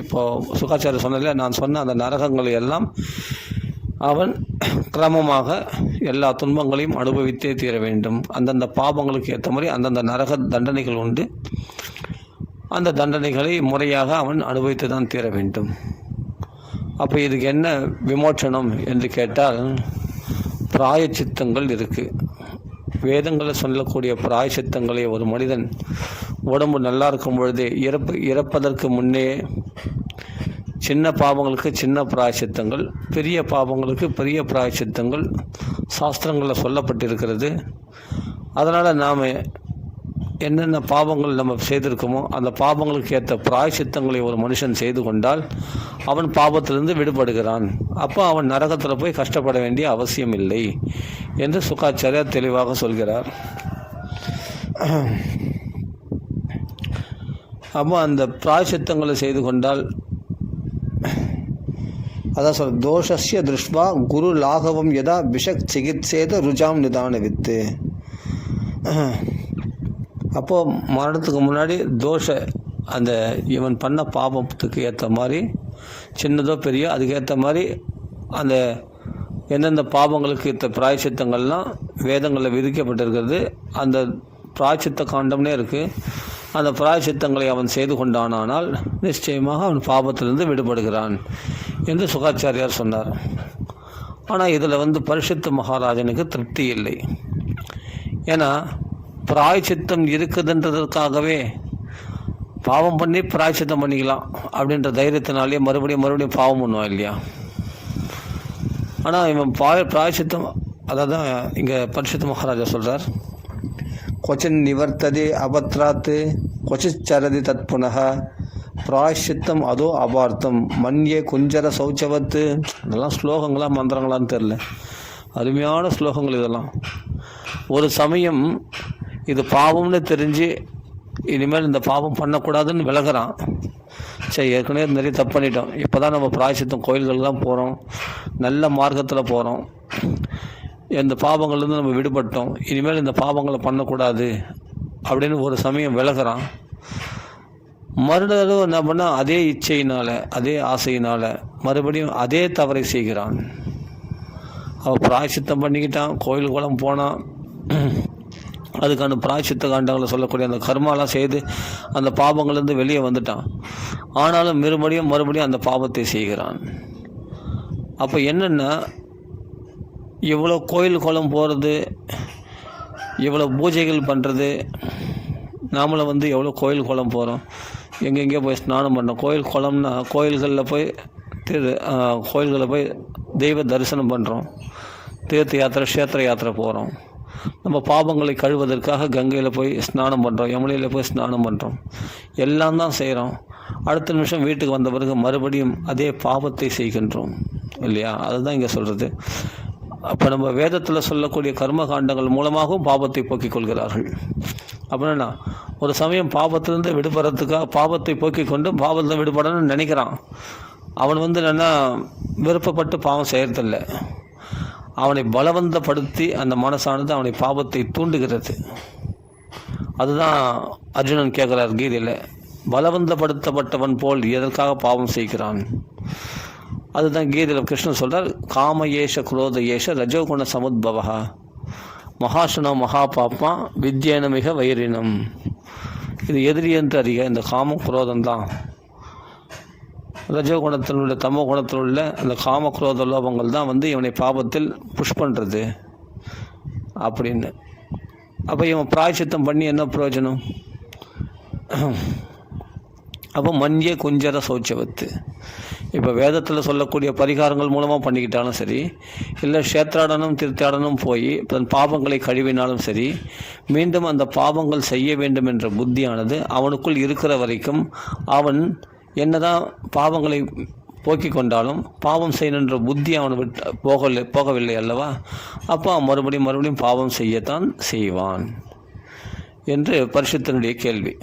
இப்போது சுகாச்சாரியர் சொன்னதில்ல, நான் சொன்ன அந்த நரகங்களை எல்லாம் அவன் கிரமமாக எல்லா துன்பங்களையும் அனுபவித்தே தீர வேண்டும். அந்தந்த பாவங்களுக்கு ஏற்ற மாதிரி அந்தந்த நரக தண்டனைகள் உண்டு. அந்த தண்டனைகளை முறையாக அவன் அனுபவித்து தான் தீர வேண்டும். அப்போ இதுக்கு என்ன விமோச்சனம் என்று கேட்டால், பிராயச்சித்தங்கள் இருக்குது. வேதங்களை சொல்லக்கூடிய பிராயச்சித்தங்களை ஒரு மனிதன் உடம்பு நல்லா இருக்கும் பொழுதே இறப்பதற்கு முன்னே சின்ன பாவங்களுக்கு சின்ன பிராயச்சித்தங்கள், பெரிய பாவங்களுக்கு பெரிய பிராயச்சித்தங்கள் சாஸ்திரங்களில் சொல்லப்பட்டிருக்கிறது. அதனால் நாம் என்னென்ன பாவங்கள் நம்ம செய்திருக்கோமோ அந்த பாவங்களுக்கு ஏற்ற பிராயச்சித்தங்களை ஒரு மனுஷன் செய்து கொண்டால் அவன் பாவத்திலிருந்து விடுபடுகிறான். அப்போ அவன் நரகத்தில் போய் கஷ்டப்பட வேண்டிய அவசியம் இல்லை என்று சுகாச்சாரியார் தெளிவாக சொல்கிறார். அப்போ அந்த பிராயச்சித்தங்களை செய்து கொண்டால், அதான் சொல், தோஷஸ்ய திருஷ்வா குரு லாகவம் யதா விஷக் சிகித்சேத ருஜாம் நிதான வித்து. அப்போது மரணத்துக்கு முன்னாடி அந்த இவன் பண்ண பாவத்துக்கு ஏற்ற மாதிரி சின்னதோ பெரிய அதுக்கேற்ற மாதிரி அந்த எந்தெந்த பாவங்களுக்கு ஏற்ற பிராயச்சித்தங்கள்லாம் வேதங்களில் விதிக்கப்பட்டிருக்கிறது. அந்த பிராயச்சித்த காண்டம்னே இருக்குது. அந்த பிராயச்சித்தங்களை அவன் செய்து கொண்டானால் நிச்சயமாக அவன் பாவத்திலிருந்து விடுபடுகிறான் என்று சுகாச்சாரியார் சொன்னார். ஆனால் இதில் பரிசுத்த மகாராஜனுக்கு திருப்தி இல்லை. ஏன்னா பிராயச்சித்தம் இருக்குதுன்றதற்காகவே பாவம் பண்ணி பிராயச்சித்தம் பண்ணிக்கலாம் அப்படின்ற தைரியத்தினாலே மறுபடியும் பாவம் பண்ணுவான் இல்லையா? ஆனால் இவன் பிராயச்சித்தம், அதாவது இங்கே பரிசுத்த மகாராஜா சொல்கிறார், கொச்சின் நிவர்த்ததே அபத்ராத்து கொச்சிச்சரதி தத் புனக பிராயச்சித்தம் அதோ அபார்த்தம் மன்யே குஞ்சர சௌச்சவத்து. இதெல்லாம் ஸ்லோகங்களா மந்திரங்களான்னு தெரில, அருமையான ஸ்லோகங்கள் இதெல்லாம். ஒரு சமயம் இது பாவம்னு தெரிஞ்சு இனிமேல் இந்த பாவம் பண்ணக்கூடாதுன்னு விலகிறான். சரி, ஏற்கனவே நிறைய தப்பு பண்ணிட்டோம், இப்போ தான் நம்ம பிராயச்சித்தம் கோயில்கள் தான் போகிறோம், நல்ல மார்க்கத்தில் போகிறோம், இந்த பாவங்கள்லேருந்து நம்ம விடுபட்டோம், இனிமேல் இந்த பாவங்களை பண்ணக்கூடாது அப்படின்னு ஒரு சமயம் விலகிறான். மறுநாளும் என்ன பண்ணால் அதே இச்சையினால் அதே ஆசையினால் மறுபடியும் அதே தவறை செய்கிறான். அவள் பிராயச்சித்தம் பண்ணிக்கிட்டான், கோயில் குளம் போனான், அதுக்கான பிராயச்சித்த காண்டங்களை சொல்லக்கூடிய அந்த கர்மாலாம் செய்து அந்த பாவங்கள்லேருந்து வெளியே வந்துட்டான். ஆனாலும் மறுபடியும் அந்த பாவத்தை செய்கிறான். அப்போ என்னென்னா, இவ்வளோ கோயில் குளம் போகிறது, இவ்வளோ பூஜைகள் பண்ணுறது, நாமளும் எவ்வளோ கோயில் குளம் போகிறோம், எங்கெங்கே போய் ஸ்நானம் பண்ணோம். கோயில் குளம்னா கோயில்களில் போய் தெய்வ தரிசனம் பண்ணுறோம், தீர்த்த யாத்திரை க்ஷேத்திர யாத்திரை போகிறோம். நம்ம பாவங்களை கழுவதற்காக கங்கையில் போய் ஸ்நானம் பண்ணுறோம், யமுனையில் போய் ஸ்நானம் பண்ணுறோம், எல்லாம் தான் செய்கிறோம். அடுத்த நிமிஷம் வீட்டுக்கு வந்த பிறகு மறுபடியும் அதே பாவத்தை செய்கின்றோம் இல்லையா? அதுதான் இங்கே சொல்கிறது. அப்போ நம்ம வேதத்தில் சொல்லக்கூடிய கர்ம காண்டங்கள் மூலமாகவும் பாவத்தை போக்கிக் கொள்கிறார்கள். அப்படின்னா ஒரு சமயம் பாவத்திலிருந்து விடுபடுறதுக்காக பாவத்தை போக்கிக் கொண்டு பாவத்தில் விடுபடணும்னு நினைக்கிறான். அவன் என்னென்னா விருப்பப்பட்டு பாவம் செய்கிறதில்லை, அவனை பலவந்தப்படுத்தி அந்த மனசானது அவனை பாவத்தை தூண்டுகிறது. அதுதான் அர்ஜுனன் கேட்குறார் கீதையில், பலவந்தப்படுத்தப்பட்டவன் போல் எதற்காக பாவம் செய்கிறான். அதுதான் கீதையில் கிருஷ்ணன் சொல்கிறார், காம ஏஷ குரோத ஏஷ ரஜோகுண சமுத்பவா மகாசுனோ மகாபாப்மா வித்யேன மிக வைரினம். இது எதிரி என்று அறிய. இந்த காமம் குரோதம் தான் ரஜோகுணத்தில் உள்ள தமோ குணத்தில் உள்ள அந்த காம குரோத லோபங்கள் தான் இவனை பாவத்தில் புஷ் பண்ணுறது அப்படின்னு. அப்போ இவன் பிராயச்சித்தம் பண்ணி என்ன பிரயோஜனம்? அப்போ மன்யே குஞ்சர சௌச்சவத்து. இப்போ வேதத்தில் சொல்லக்கூடிய பரிகாரங்கள் மூலமாக பண்ணிக்கிட்டாலும் சரி, இல்லை க்ஷேத்ராடனம் தீர்த்தாடனம் போய் தன் பாவங்களை கழுவினாலும் சரி, மீண்டும் அந்த பாவங்கள் செய்ய வேண்டும் என்ற புத்தியானது அவனுக்குள் இருக்கிற வரைக்கும் அவன் என்னதான் பாவங்களை போக்கிக் கொண்டாலும் பாவம் செய்யணுன்ற புத்தி அவனை விட்டு போகவில்லை அல்லவா? அப்போ அவன் மறுபடியும் பாவம் செய்யத்தான் செய்வான் என்று பரிசுத்தனுடைய கேள்வி.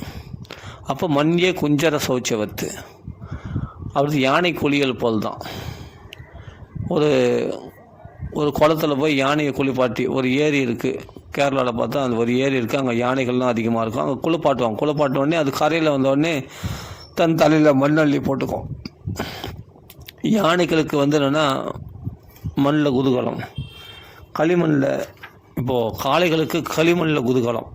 அப்போ மன்யே குஞ்சர சௌச்சவத்து, அவரது யானை குளியல் போல் தான். ஒரு குளத்தில் போய் யானையை குளிப்பாட்டி, ஒரு ஏரி இருக்குது கேரளாவில் பார்த்தா, அந்த ஒரு ஏரி இருக்குது, அங்கே யானைகள்லாம் அதிகமாக இருக்கும், அங்கே குளிப்பாட்டுவாங்க. குளிப்பாட்ட உடனே அது கரையில் வந்தோடனே தன் தலையில் மண்ணள்ளி போட்டுக்கும். யானைகளுக்கு வந்து என்னென்னா மண்ணில் குதூகலம், களிமண்ணில், இப்போது காளைகளுக்கு களிமண்ணில் குதூகலம்.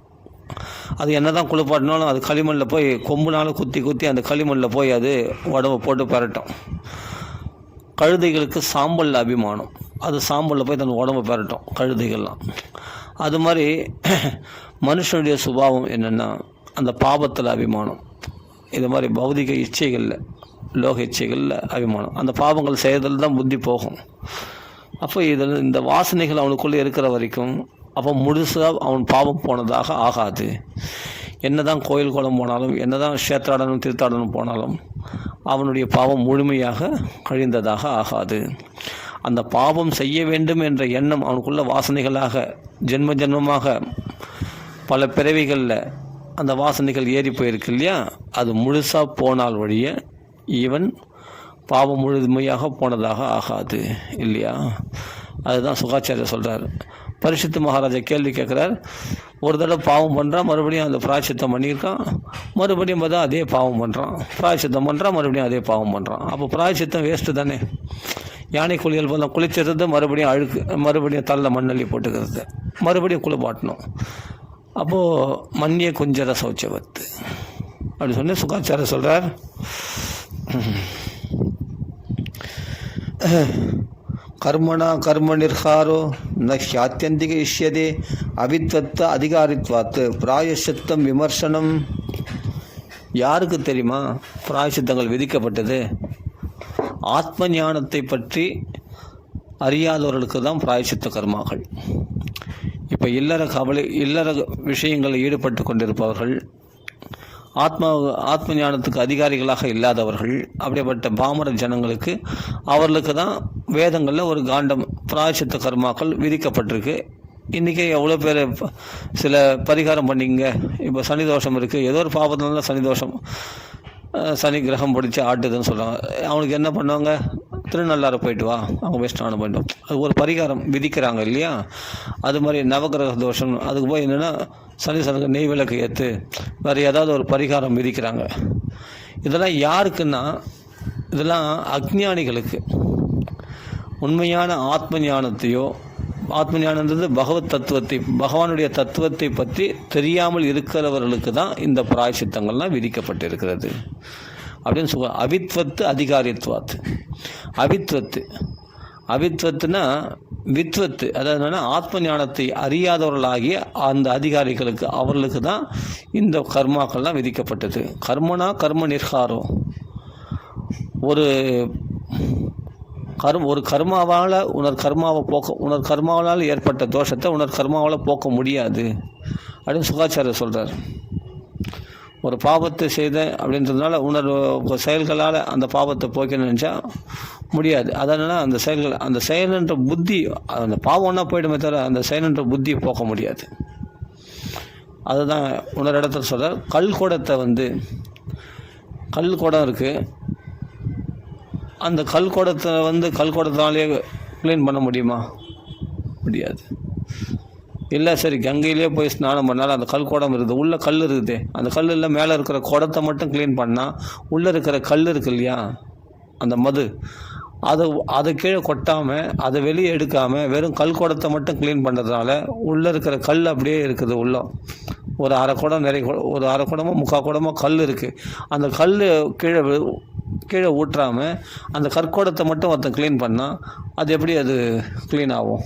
அது என்ன தான் குளிப்பாட்டினாலும் அது களிமண்ணில் போய் கொம்புனாலும் குத்தி குத்தி அந்த களிமண்ணில் போய் அது உடம்பை போட்டு பரட்டும். கழுதைகளுக்கு சாம்பலில் அபிமானம், அது சாம்பலில் போய் தன் உடம்பை பரட்டும் கழுதைகள்லாம். அது மாதிரி மனுஷனுடைய சுபாவம் என்னென்னா அந்த பாபத்தில் அபிமானம். இது மாதிரி பௌதிக இச்சைகளில், லோக இச்சைகளில் அபிமானம். அந்த பாவங்கள் செய்யறதில் தான் புத்தி போகும். அப்போ இதில் இந்த வாசனைகள் அவனுக்குள்ளே இருக்கிற வரைக்கும் அப்போ முழுசாக அவன் பாவம் போனதாக ஆகாது. என்ன தான் கோயில் குளம் போனாலும், என்ன தான் க்ஷேத்ராடனும் திருத்தாடனும் போனாலும் அவனுடைய பாவம் முழுமையாக கழிந்ததாக ஆகாது. அந்த பாவம் செய்ய வேண்டும் என்ற எண்ணம் அவனுக்குள்ள வாசனைகளாக ஜென்ம ஜென்மமாக பல பிறவிகளில் அந்த வாசனைகள் ஏறி போயிருக்கு இல்லையா, அது முழுசாக போனால் வழிய இவன் பாவம் முழுமையாக போனதாக ஆகாது இல்லையா. அதுதான் சுகாச்சாரியர் சொல்கிறார். பரிசுத்த மகாராஜா கேள்வி கேட்குறார். ஒரு தடவை பாவம் பண்ணுறான், மறுபடியும் அந்த பிராயச்சித்தம் பண்ணியிருக்கான், மறுபடியும் பார்த்தா அதே பாவம் பண்ணுறான், பிராயச்சித்தம் பண்ணுறான், மறுபடியும் அதே பாவம் பண்ணுறான். அப்போ பிராயச்சித்தம் வேஸ்ட்டு தானே. யானை குளியல் போல குளிச்சிருந்து மறுபடியும் அழுக்கு, மறுபடியும் தள்ள மண்ணள்ளி போட்டுக்கிறது, மறுபடியும் குளிப்பாட்டணும். அப்போது மண்ணிய குஞ்சர சௌச்சவத்து அப்படி சொல்லி சுகாச்சாரியர் சொல்கிறார். கர்மணா கர்ம நிர்காரோ நத்தியந்திக இஷ்யதே அவித்வத்த அதிகாரித்வாத்து பிராயசித்தம் விமர்சனம். யாருக்கு தெரியுமா பிராயசித்தங்கள் விதிக்கப்பட்டது? ஆத்ம ஞானத்தை பற்றி அறியாதவர்களுக்கு தான் பிராயசித்த கர்மாக்கள். இப்போ இல்லற விஷயங்களில் ஈடுபட்டு கொண்டிருப்பவர்கள், ஆத்ம ஞானத்துக்கு அதிகாரிகளாக இல்லாதவர்கள், அப்படிப்பட்ட பாமர ஜனங்களுக்கு அவர்களுக்கு தான் வேதங்களில் ஒரு காண்டம் பிராயசித்த கர்மாக்கள் விதிக்கப்பட்டிருக்கு. இன்றைக்கி எவ்வளோ பேர் சில பரிகாரம் பண்ணிங்க. இப்போ சனி தோஷம் இருக்குது, ஏதோ ஒரு பாவத்தினால சனி தோஷம், சனி கிரகம் பிடிச்சி ஆட்டுதுன்னு சொல்கிறாங்க. அவனுக்கு என்ன பண்ணுவாங்க? திருநள்ளாறு போயிட்டு வா, அவங்க போய் ஸ்நானம் பண்ணிட்டோம், அது ஒரு பரிகாரம் விதிக்கிறாங்க இல்லையா. அது மாதிரி நவகிரக தோஷம், அதுக்கு போய் என்னென்னா சனீஸ்வரனுக்கு நெய் விளக்கு ஏற்று வேறு ஏதாவது ஒரு பரிகாரம் விதிக்கிறாங்க. இதெல்லாம் யாருக்குன்னா, இதெல்லாம் அஞ்ஞானிகளுக்கு. உண்மையான ஆத்ம ஞானத்தையோ, ஆத்ம ஞானன்றது பகவத் தத்துவத்தை, பகவானுடைய தத்துவத்தை பற்றி தெரியாமல் இருக்கிறவர்களுக்கு தான் இந்த பிராயசித்தங்கள்லாம் விதிக்கப்பட்டிருக்கிறது அப்படின்னு சொல்ல. அவித்வத்து அதிகாரித்வாத்து. அவித்வத்துனா வித்வத்து, அதாவது என்னென்னா ஆத்ம ஞானத்தை அறியாதவர்களாகிய அந்த அதிகாரிகளுக்கு, அவர்களுக்கு தான் இந்த கர்மாக்கள்லாம் விதிக்கப்பட்டது. கர்மனா கர்ம நிர்காரம். ஒரு கர்மாவால் உணர் கர்மாவால் ஏற்பட்ட தோஷத்தை கர்மாவால் போக்க முடியாது அப்படின்னு சுகாச்சாரியர் சொல்கிறார். ஒரு பாவத்தை செய்த அப்படின்றதுனால செயல்களால் அந்த பாவத்தை போக்க நினச்சா முடியாது. அதனால் அந்த செயல்ன்ற புத்தி, அந்த பாவம்னா போய்டுமே தவிர அந்த செயல்ன்ற புத்தியை போக்க முடியாது. அதுதான் இன்னொரு இடத்துல சொல்கிறார். கல் குடம் இருக்குது, அந்த கல்குடத்தினாலேயே க்ளீன் பண்ண முடியுமா? முடியாது. இல்லை சரி கங்கையிலே போய் ஸ்நானம் பண்ணாலும் அந்த குடம் இருக்குது, உள்ளே கல் இருக்குது, அந்த கல்லில் மேலே இருக்கிற குடத்தை மட்டும் க்ளீன் பண்ணால் உள்ளே இருக்கிற கல் இருக்கு இல்லையா, அந்த மது, அதை கீழே கொட்டாமல், அதை வெளியே எடுக்காமல் வெறும் குடத்தை மட்டும் க்ளீன் பண்ணுறதுனால உள்ளே இருக்கிற கல் அப்படியே இருக்குது. உள்ள ஒரு அரை குடமோ முக்கால் குடமோ கல் இருக்குது, அந்த கல் கீழே ஊற்றாமல் அந்த கற்கோடத்தை மட்டும் ஒருத்தன் க்ளீன் பண்ணால் அது எப்படி அது க்ளீன் ஆகும்?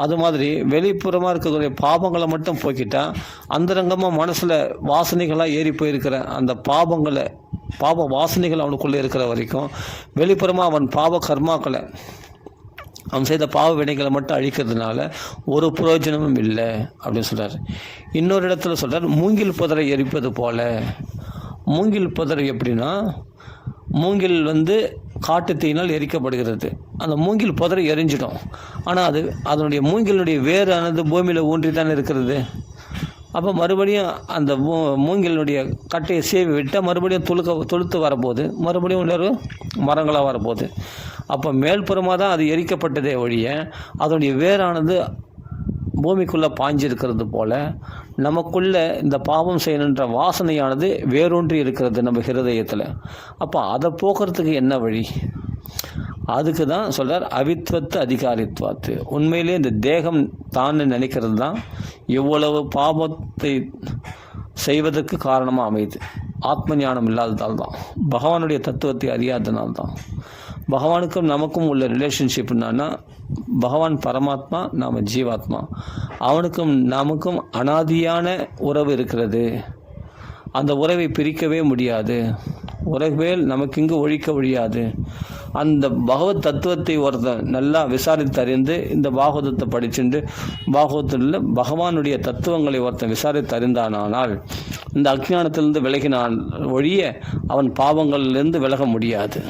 அது மாதிரி வெளிப்புறமாக இருக்கக்கூடிய பாவங்களை மட்டும் போக்கிட்டால் அந்தரங்கமாக மனசில் வாசனைகளாக ஏறி போயிருக்கிற அந்த பாவ வாசனைகள் அவனுக்குள்ளே இருக்கிற வரைக்கும் வெளிப்புறமாக அவன் பாவ கர்மாக்களை, அவன் செய்த பாவ வினைகளை மட்டும் அழிக்கிறதுனால ஒரு பிரயோஜனமும் இல்லை அப்படின்னு சொல்கிறார். இன்னொரு இடத்துல சொல்கிறார், மூங்கில் புதரை எரிப்பது போல. மூங்கில் புதரை எப்படின்னா, மூங்கில் காட்டு தீயினால் எரிக்கப்படுகிறது, அந்த மூங்கில் புதரை எரிஞ்சிடும். ஆனால் அதனுடைய மூங்கிலுடைய வேறானது பூமியில் ஊன்றி தான் இருக்கிறது. அப்போ மறுபடியும் அந்த மூங்கிலுடைய கட்டையை சேவி விட்டால் மறுபடியும் துளுத்து வரப்போகுது, மறுபடியும் இன்னொரு மரங்களாக வரப்போகுது. அப்போ மேல்புறமாக தான் அது எரிக்கப்பட்டதே ஒழிய அதனுடைய வேறானது பூமிக்குள்ளே பாய்ஞ்சிருக்கிறது போல் நமக்குள்ளே இந்த பாவம் செய்யணுன்ற வாசனையானது வேரூன்றி இருக்கிறது நம்ம ஹிருதயத்தில். அப்போ அதை போக்குறதுக்கு என்ன வழி? அதுக்கு தான் சொல்கிறார் அவித்வத்து அதிகாரித்வாத்து. உண்மையிலே இந்த தேகம் தான் நினைக்கிறது தான் இவ்வளவு பாவத்தை செய்வதற்கு காரணமாக அமையுது. ஆத்ம ஞானம் இல்லாததால் தான், பகவானுடைய தத்துவத்தை அறியாதனால்தான். பகவானுக்கும் நமக்கும் உள்ள ரிலேஷன்ஷிப் என்னன்னா, பகவான் பரமாத்மா, நாம் ஜீவாத்மா. அவனுக்கும் நமக்கும் அனாதியான உறவு இருக்கிறது. அந்த உறவை பிரிக்கவே முடியாது. உறவே நமக்கு இங்கு ஒழிக்க முடியாது. அந்த பகவத் தத்துவத்தை ஒருத்தன் நல்லா விசாரித்து அறிந்து இந்த பாகவதத்தை படிச்சுட்டு பாகவத்தில் பகவானுடைய தத்துவங்களை ஒருத்தன் விசாரித்து அறிந்தானால் இந்த அஞ்ஞானத்திலிருந்து விலகினால் ஒழிய அவன் பாவங்களிலிருந்து விலக முடியாது.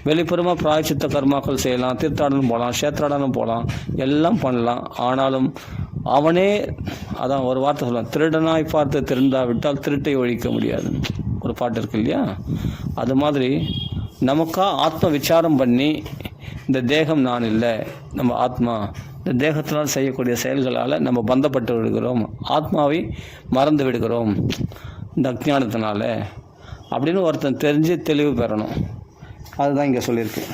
வெளிப்புறமாக பிராயச்சித்த கர்மாக்கள் செய்யலாம், தீர்த்தாடலும் போகலாம், சேத்திராடலும் போகலாம், எல்லாம் பண்ணலாம். ஆனாலும் அவனே அதான் ஒரு வார்த்தை சொல்லலாம், திருடனாய் பார்த்து திருந்தாவிட்டால் திருட்டை ஒழிக்க முடியாது. ஒரு பாட்டு இருக்கு இல்லையா? அது மாதிரி நமக்கா ஆத்ம விசாரம் பண்ணி இந்த தேகம் நான் இல்லை, நம்ம ஆத்மா, இந்த தேகத்தினால் செய்யக்கூடிய செயல்களால் நம்ம பந்தப்பட்டு விடுகிறோம், ஆத்மாவை மறந்து விடுகிறோம் இந்த அஞ்ஞானத்தினால அப்படின்னு ஒருத்தன் தெரிஞ்சு தெளிவு பெறணும். அதுதான் இங்கே சொல்லியிருக்கு.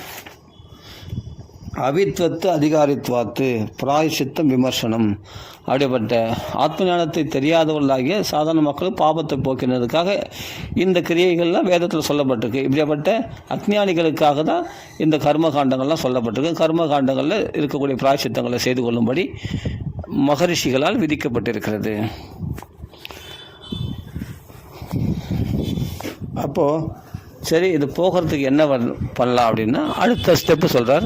அவித்வத்து அதிகாரித்வாத்து பிராயசித்தம் விமர்சனம். அப்படிப்பட்ட ஆத்ம ஞானத்தை தெரியாதவர்களாகிய சாதாரண மக்கள் பாபத்தை போக்கினதுக்காக இந்த கிரியைகள்லாம் வேதத்தில் சொல்லப்பட்டிருக்கு. இப்படிப்பட்ட அஞ்ஞானிகளுக்காக தான் இந்த கர்ம காண்டங்கள்லாம் சொல்லப்பட்டிருக்கு. கர்ம காண்டங்களில் இருக்கக்கூடிய பிராயசித்தங்களை செய்து கொள்ளும்படி மகரிஷிகளால் விதிக்கப்பட்டிருக்கிறது. அப்போது சரி, இது போகிறதுக்கு என்ன பண்ணலாம் அப்படின்னா அடுத்த ஸ்டெப்பு சொல்கிறார்.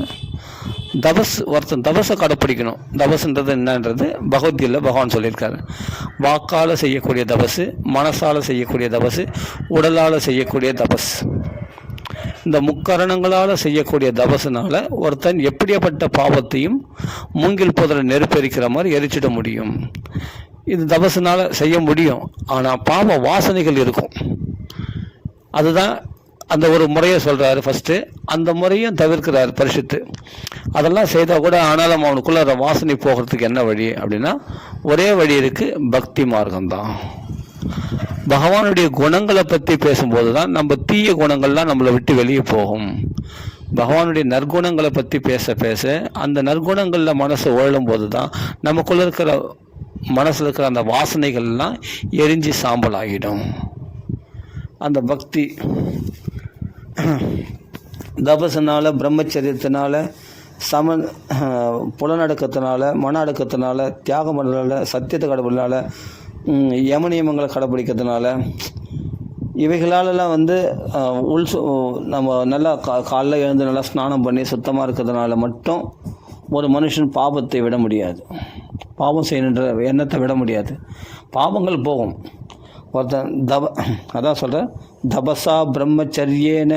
ஒருத்தன் தபஸை கடைப்பிடிக்கணும். தபஸ்ன்றது என்னன்றது பகவத்கீதையில் பகவான் சொல்லியிருக்காரு. வாக்கால் செய்யக்கூடிய தபஸு, மனசால் செய்யக்கூடிய தபஸு, உடலால் செய்யக்கூடிய தபஸ். இந்த முக்கரணங்களால் செய்யக்கூடிய தபஸுனால ஒருத்தன் எப்படியாப்பட்ட பாவத்தையும் மூங்கில் புதரை நெருப்பெரிக்கிற மாதிரி எரிச்சிட முடியும். இது தபஸுனால் செய்ய முடியும். ஆனால் பாவ வாசனைகள் இருக்கும். அதுதான் அந்த ஒரு முறையை சொல்கிறாரு. ஃபஸ்ட்டு அந்த முறையும் தவிர்க்கிறார் பரிசுத்து. அதெல்லாம் செய்தால் கூட ஆனாலும் அவனுக்குள்ள அந்த வாசனை போகிறதுக்கு என்ன வழி அப்படின்னா ஒரே வழி இருக்குது, பக்தி மார்க்கம்தான். பகவானுடைய குணங்களை பற்றி பேசும்போது தான் நம்ம தீய குணங்கள்லாம் நம்மளை விட்டு வெளியே போகும். பகவானுடைய நற்குணங்களை பற்றி பேச பேச அந்த நற்குணங்களில் மனசு உழலும் போது தான் நமக்குள்ளே இருக்கிற மனசில் இருக்கிற அந்த வாசனைகள்லாம் எரிஞ்சு சாம்பல் ஆகிடும். அந்த பக்தி தபசனால், பிரம்மச்சரியத்தினால, புலனடக்கத்தினால, மன அடக்கத்தினால, தியாகம் பண்ணுறதுனால, சத்தியத்தை கடைபிடினால, யமநியமங்களை கடைபிடிக்கிறதுனால, இவைகளாலெல்லாம் நம்ம நல்லா காலைல எழுந்து நல்லா ஸ்நானம் பண்ணி சுத்தமாக இருக்கிறதுனால மட்டும் ஒரு மனுஷன் பாவத்தை விட முடியாது. பாவம் செய்யணுன்ற எண்ணத்தை விட முடியாது. பாவங்கள் போகும். ஒருத்தன் அதான் சொல்கிறேன், தபசா பிரம்மச்சரியேன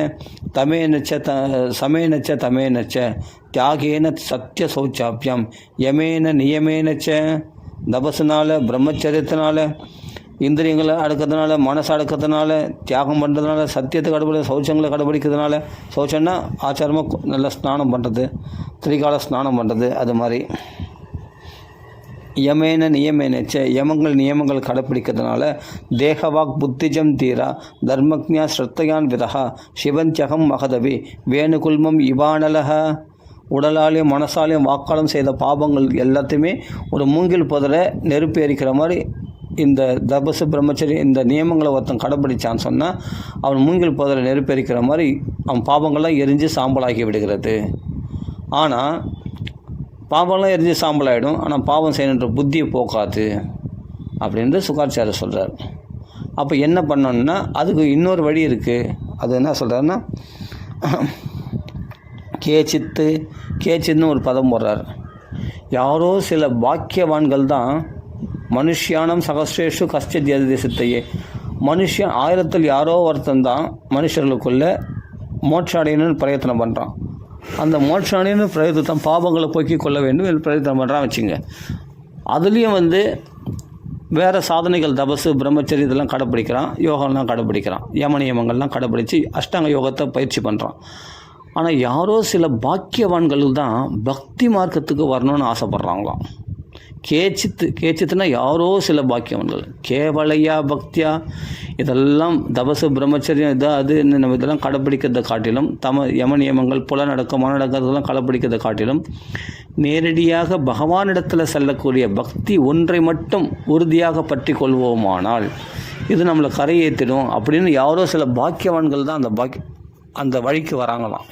தமேனச்ச சமேனச்ச தமேனச்ச தியாகேன சத்திய சௌச்சாப்பியம் யமேன நியமேனச்ச. தபசுனால, பிரம்மச்சரியத்தினால, இந்திரியங்களை அடக்கிறதுனால, மனசை அடக்கிறதுனால, தியாகம் பண்ணுறதுனால, சத்தியத்தை கடைபிடிக்க, சௌச்சங்களை கடைபிடிக்கிறதுனால. சௌச்சம்னா ஆச்சாரமாக நல்லா ஸ்நானம் பண்ணுறது, திரிகால ஸ்நானம் பண்ணுறது. அது மாதிரி யமேன நியமேனச்ச, யமங்கள் நியமங்கள் கடைப்பிடிக்கிறதுனால தேகவாக் புத்திஜம் தீரா தர்மக்ஞா ஸ்ரத்தையான் விதா சிவந்தியகம் மகதவி வேணுகுல்மம் இவானலக. உடலாலையும் மனசாலையும் வாக்காலும் செய்த பாவங்கள் எல்லாத்தையுமே ஒரு மூங்கில் புதரை நெருப்பு எரிக்கிற மாதிரி இந்த தபசு பிரம்மச்சரி இந்த நியமங்களை ஒருத்தன் கடைப்பிடிச்சான்னு சொன்னால் அவன் மூங்கில் புதரை நெருப்பு எரிக்கிற மாதிரி அவன் பாவங்கள்லாம் எரிஞ்சு சாம்பலாக்கி விடுகிறது. ஆனால் பாவம்லாம் எரிஞ்சு சாம்பலாகிடும், ஆனால் பாவம் செய்யணுன்ற புத்தியை போக்காது அப்படின்ட்டு சுகாச்சாரியர் சொல்கிறார். அப்போ என்ன பண்ணணுன்னா அதுக்கு இன்னொரு வழி இருக்குது. அது என்ன சொல்கிறாருன்னா கேச்சித்துன்னு ஒரு பதம் போடுறார். யாரோ சில பாக்கியவான்கள் தான் மனுஷியானம் சகஸ்ரேஷு கஷ்டத் எதிர்தேசத்தையே. மனுஷன் 1000 யாரோ ஒருத்தன் தான் மனுஷர்களுக்குள்ளே மோட்சம் அடையணும்னு பிரயத்தனம் பண்ணுறான். அந்த மோட்சானின்னு பிரயத்தனம் பாவங்களை போக்கி கொள்ள வேண்டும் பிரயத்தனம் பண்ணுறான் வச்சுங்க. அதுலேயும் வேறு சாதனைகள் தபசு பிரம்மச்சரி இதெல்லாம் கடைப்பிடிக்கிறான், யோகம்லாம் கடைப்பிடிக்கிறான், யமநியமங்கள்லாம் கடைப்பிடிச்சு அஷ்டாங்க யோகத்தை பயிற்சி பண்ணுறான். ஆனால் யாரோ சில பாக்கியவான்கள் தான் பக்தி மார்க்கத்துக்கு வரணும்னு ஆசைப்பட்றாங்களாம். கேச்சித்துனா யாரோ சில பாக்கியவன்கள். கேவலையா பக்தியா இதெல்லாம் தபசு பிரம்மச்சரியம் அது நம்ம இதெல்லாம் கடைப்பிடிக்கிறத காட்டிலும் யம நியமங்கள் புலநடக்கம் மனநடக்கிறதெல்லாம் கடைப்பிடிக்கிறத காட்டிலும் நேரடியாக பகவானிடத்தில் செல்லக்கூடிய பக்தி ஒன்றை மட்டும் உறுதியாக பற்றி கொள்வோமானால் இது நம்மளை கரையேற்றிடும் அப்படின்னு யாரோ சில பாக்கியவான்கள் தான் அந்த வழிக்கு வராங்களாம்.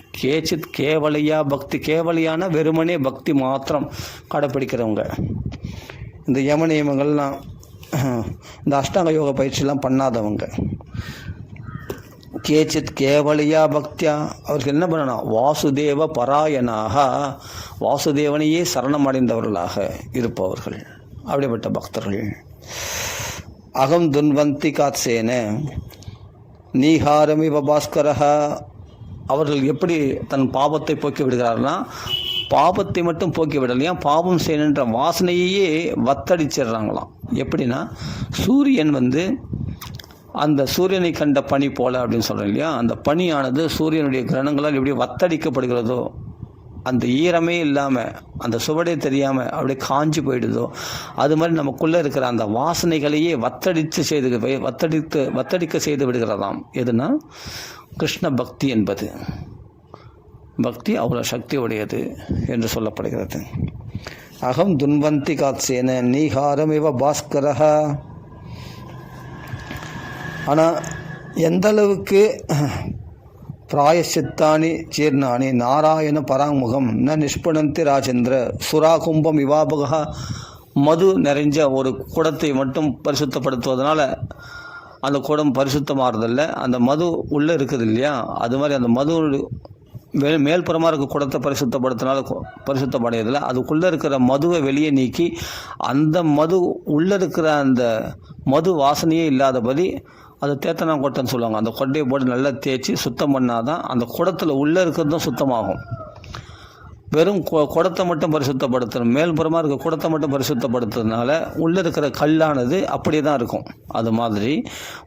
கேவலையா பக்தி, கேவலையான வெறுமனே பக்தி மாத்திரம் கடைப்பிடிக்கிறவங்க, இந்த யம நியமங்கள்லாம் இந்த அஷ்டாங்க யோக பயிற்சியெல்லாம் பண்ணாதவங்க. கேவலையா பக்தியா அவர்கள் என்ன பண்ணணும்? வாசுதேவ பராயணாக, வாசுதேவனையே சரணம் அடைந்தவர்களாக இருப்பவர்கள், அப்படிப்பட்ட பக்தர்கள். அகம் துன்வந்தி காத்சேன நீஹாரமிவ பாஸ்கரஹ. அவர்கள் எப்படி தன் பாவத்தை போக்கி விடுகிறார்கள்னா, பாவத்தை மட்டும் போக்கி விடலையா, பாவம் செய்யணுன்ற வாசனையே வத்தடிச்சிடுறாங்களாம். எப்படின்னா, சூரியன் அந்த சூரியனை கண்ட பனி போல அப்படின்னு சொல்கிறோம் இல்லையா, அந்த பனியானது சூரியனுடைய கிரணங்களால் எப்படி வத்தடிக்கப்படுகிறதோ, அந்த ஈரமே இல்லாமல் அந்த சுவடே தெரியாமல் அப்படியே காஞ்சி போயிடுதோ, அது மாதிரி நமக்குள்ளே இருக்கிற அந்த வாசனைகளையே வத்தடிக்க செய்து விடுகிறதாம். எதுனா கிருஷ்ண பக்தி என்பது. பக்தி அவ்வளோ சக்தி உடையது என்று சொல்லப்படுகிறது. அகம் துன்வந்தி காத்சேன நீஹாரமிவ பாஸ்கரஹ. ஆனால் எந்த அளவுக்கு பிராயசித்தானி ஜீர்ணானி நாராயண பராமுகம் ந நிஷ்புணந்தி ராஜேந்திர சுராகும்பம் இவாபகா. மது நிறைஞ்ச ஒரு குடத்தை மட்டும் பரிசுத்தப்படுத்துவதனால அந்த குடம் பரிசுத்தமாகறதில்ல, அந்த மது உள்ளே இருக்குது இல்லையா, அது மாதிரி அந்த மது மேல்புறமாக இருக்க குடத்தை பரிசுத்தப்படுத்தினால பரிசுத்தமடையதில்லை. அதுக்குள்ளே இருக்கிற மதுவை வெளியே நீக்கி அந்த மது உள்ளே இருக்கிற அந்த மது வாசனையே இல்லாதபடி அது தேத்தனாங்கொட்டைன்னு சொல்லுவாங்க. அந்த கொட்டையை போட்டு நல்லா தேய்ச்சி சுத்தம் பண்ணால் தான் அந்த குடத்தில் உள்ளே இருக்கிறதும் சுத்தமாகும். வெறும் குடத்தை மட்டும் பரிசுத்தப்படுத்தணும், மேல்புறமாக இருக்க குடத்தை மட்டும் பரிசுத்தப்படுத்துறதுனால உள்ளே இருக்கிற கல்லானது அப்படியே தான் இருக்கும். அது மாதிரி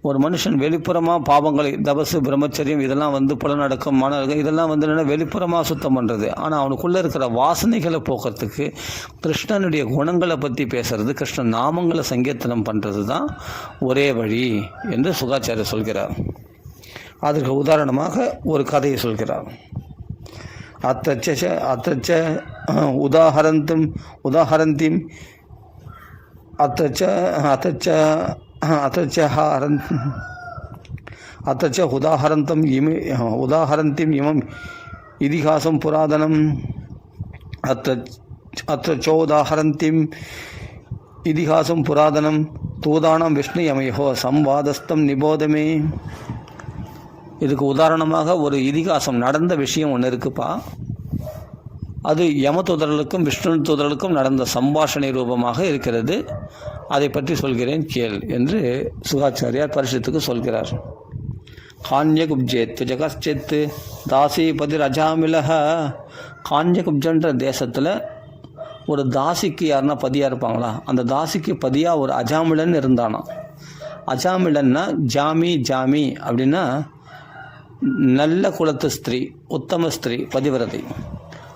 ஒரு மனுஷன் வெளிப்புறமாக பாவங்களை தபசு பிரம்மச்சரியம் இதெல்லாம் புலநடக்கம் மன இதெல்லாம் என்னென்னா வெளிப்புறமாக சுத்தம் பண்ணுறது. ஆனால் அவனுக்குள்ளே இருக்கிற வாசனைகளை போக்குறதுக்கு கிருஷ்ணனுடைய குணங்களை பற்றி பேசுறது, கிருஷ்ணன் நாமங்களை சங்கீர்த்தனம் பண்ணுறது தான் ஒரே வழி என்று சுகாச்சாரியர் சொல்கிறார். அதற்கு உதாரணமாக ஒரு கதையை சொல்கிறார். அத்தச்ச உதாஹரந்திம் இமம் இதிகாசம் புராதனம் அத்தச்சோதாஹரந்திம் இதிகாசம் புராதனம் தூதானம் விஷ்ணு யமயோ சம்வாதஸ்தம் நிபோதமே. இதுக்கு உதாரணமாக ஒரு இதிகாசம் நடந்த விஷயம் ஒன்று இருக்குப்பா. அது யம தூதர்களுக்கும் விஷ்ணு தூதர்களுக்கும் நடந்த சம்பாஷணை ரூபமாக இருக்கிறது. அதை பற்றி சொல்கிறேன் கேள் என்று சுகாச்சாரியார் பரிஷத்துக்கு சொல்கிறார். கான்யகுப்ஜேத் ஜகஸ்செத்து தாசிபதி ரஜாமிலக. கான்யகுப்ஜன்ற தேசத்தில் ஒரு தாசிக்கு யாருன்னா பதியாக இருப்பாங்களா, அந்த தாசிக்கு பதியாக ஒரு அஜாமிலன் இருந்தானா. அஜாமிலன்னா ஜாமி அப்படின்னா நல்ல குலத்து ஸ்திரீ, உத்தம ஸ்திரீ, பதிவிரதை.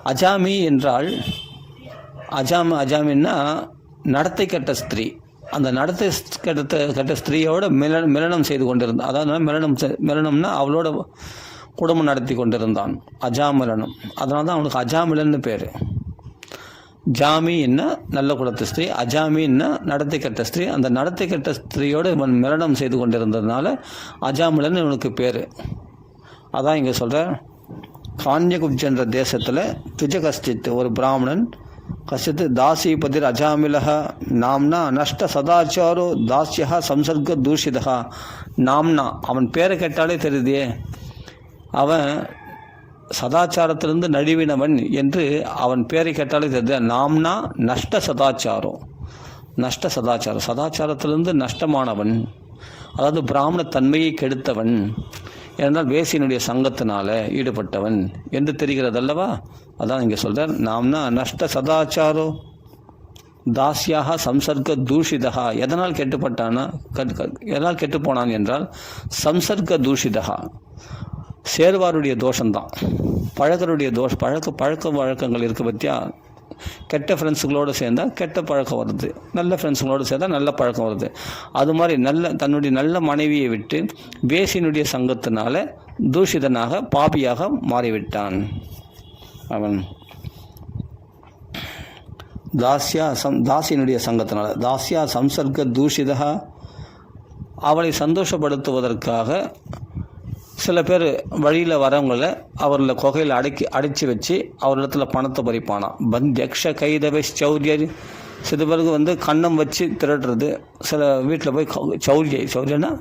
அஜாமி என்றால் அஜாமின்னா நடத்தை கெட்ட ஸ்திரீ. அந்த நடத்தை கெட்ட ஸ்திரீயோட மிலனம் செய்து கொண்டிருந்தான். அதாவது மிலனம்னா அவளோட குடும்பம் நடத்தி கொண்டிருந்தான், அஜாமிலனம். அதனால தான் அவனுக்கு அஜாமிலன்னு பேர். ஜாமின்னா நல்ல குலத்து ஸ்திரீ, அஜாமின்னா நடத்தை கெட்ட ஸ்திரீ. அந்த நடத்தை கெட்ட ஸ்திரீயோடு இவன் மிலனம் செய்து கொண்டிருந்ததுனால அஜாமிலன் இவனுக்கு பேர். அதான் இங்கே சொல்கிற கான்யகுப்ஜன்ற தேசத்தில் துஜகஸ்டித் ஒரு பிராமணன் கஷ்டித்து தாசிபதிர் அஜாமிலக நாம்னா நஷ்ட சதாச்சாரோ தாஸ்யா சம்சர்க தூஷிதா. நாம்னா அவன் பேரை கேட்டாலே தெரியுதே, அவன் சதாச்சாரத்திலிருந்து நழுவினவன் என்று அவன் பேரை கேட்டாலே தெரியுது. நாம்னா நஷ்ட சதாச்சாரம், சதாச்சாரத்திலிருந்து நஷ்டமானவன், அதாவது பிராமண தன்மையை கெடுத்தவன், ஏனென்றால் வேசியினுடைய சங்கத்தினால ஈடுபட்டவன் என்று தெரிகிறது அல்லவா. அதான் இங்கே சொல்கிறார். நாம்னா நஷ்ட சதாச்சாரோ தாஸ்யாக சம்சர்க தூஷிதா. எதனால் கெட்டுப்போனான் என்றால் சம்சர்க தூஷிதா, சேர்வாருடைய தோஷம்தான், பழக்க வழக்கங்கள் இருக்க பற்றியா, கெட்ட ஃப்ரெண்ட்ஸுகளோடு சேர்ந்தால் கெட்ட பழக்கம் வருது, நல்ல ஃப்ரெண்ட்ஸுகளோடு சேர்ந்தால் நல்ல பழக்கம் வருது. அது மாதிரி தன்னுடைய நல்ல மனைவியை விட்டு வேசியினுடைய சங்கத்தினால தூஷிதனாக பாபியாக மாறிவிட்டான் அவன். தாசியினுடைய சங்கத்தினால தாசியா சம்சர்க்க தூஷிதா, அவளை சந்தோஷப்படுத்துவதற்காக சில பேர் வழியில் வரவங்கள அவர்களை குகையில் அடைச்சி வச்சு அவரிடத்துல பணத்தை பறிப்பானான். பந்த்யக்ஷ கைதவை சௌரியர், சில பேருக்கு கன்னம் வச்சு திரட்டுறது, சில வீட்டில் போய் சௌரியன்னா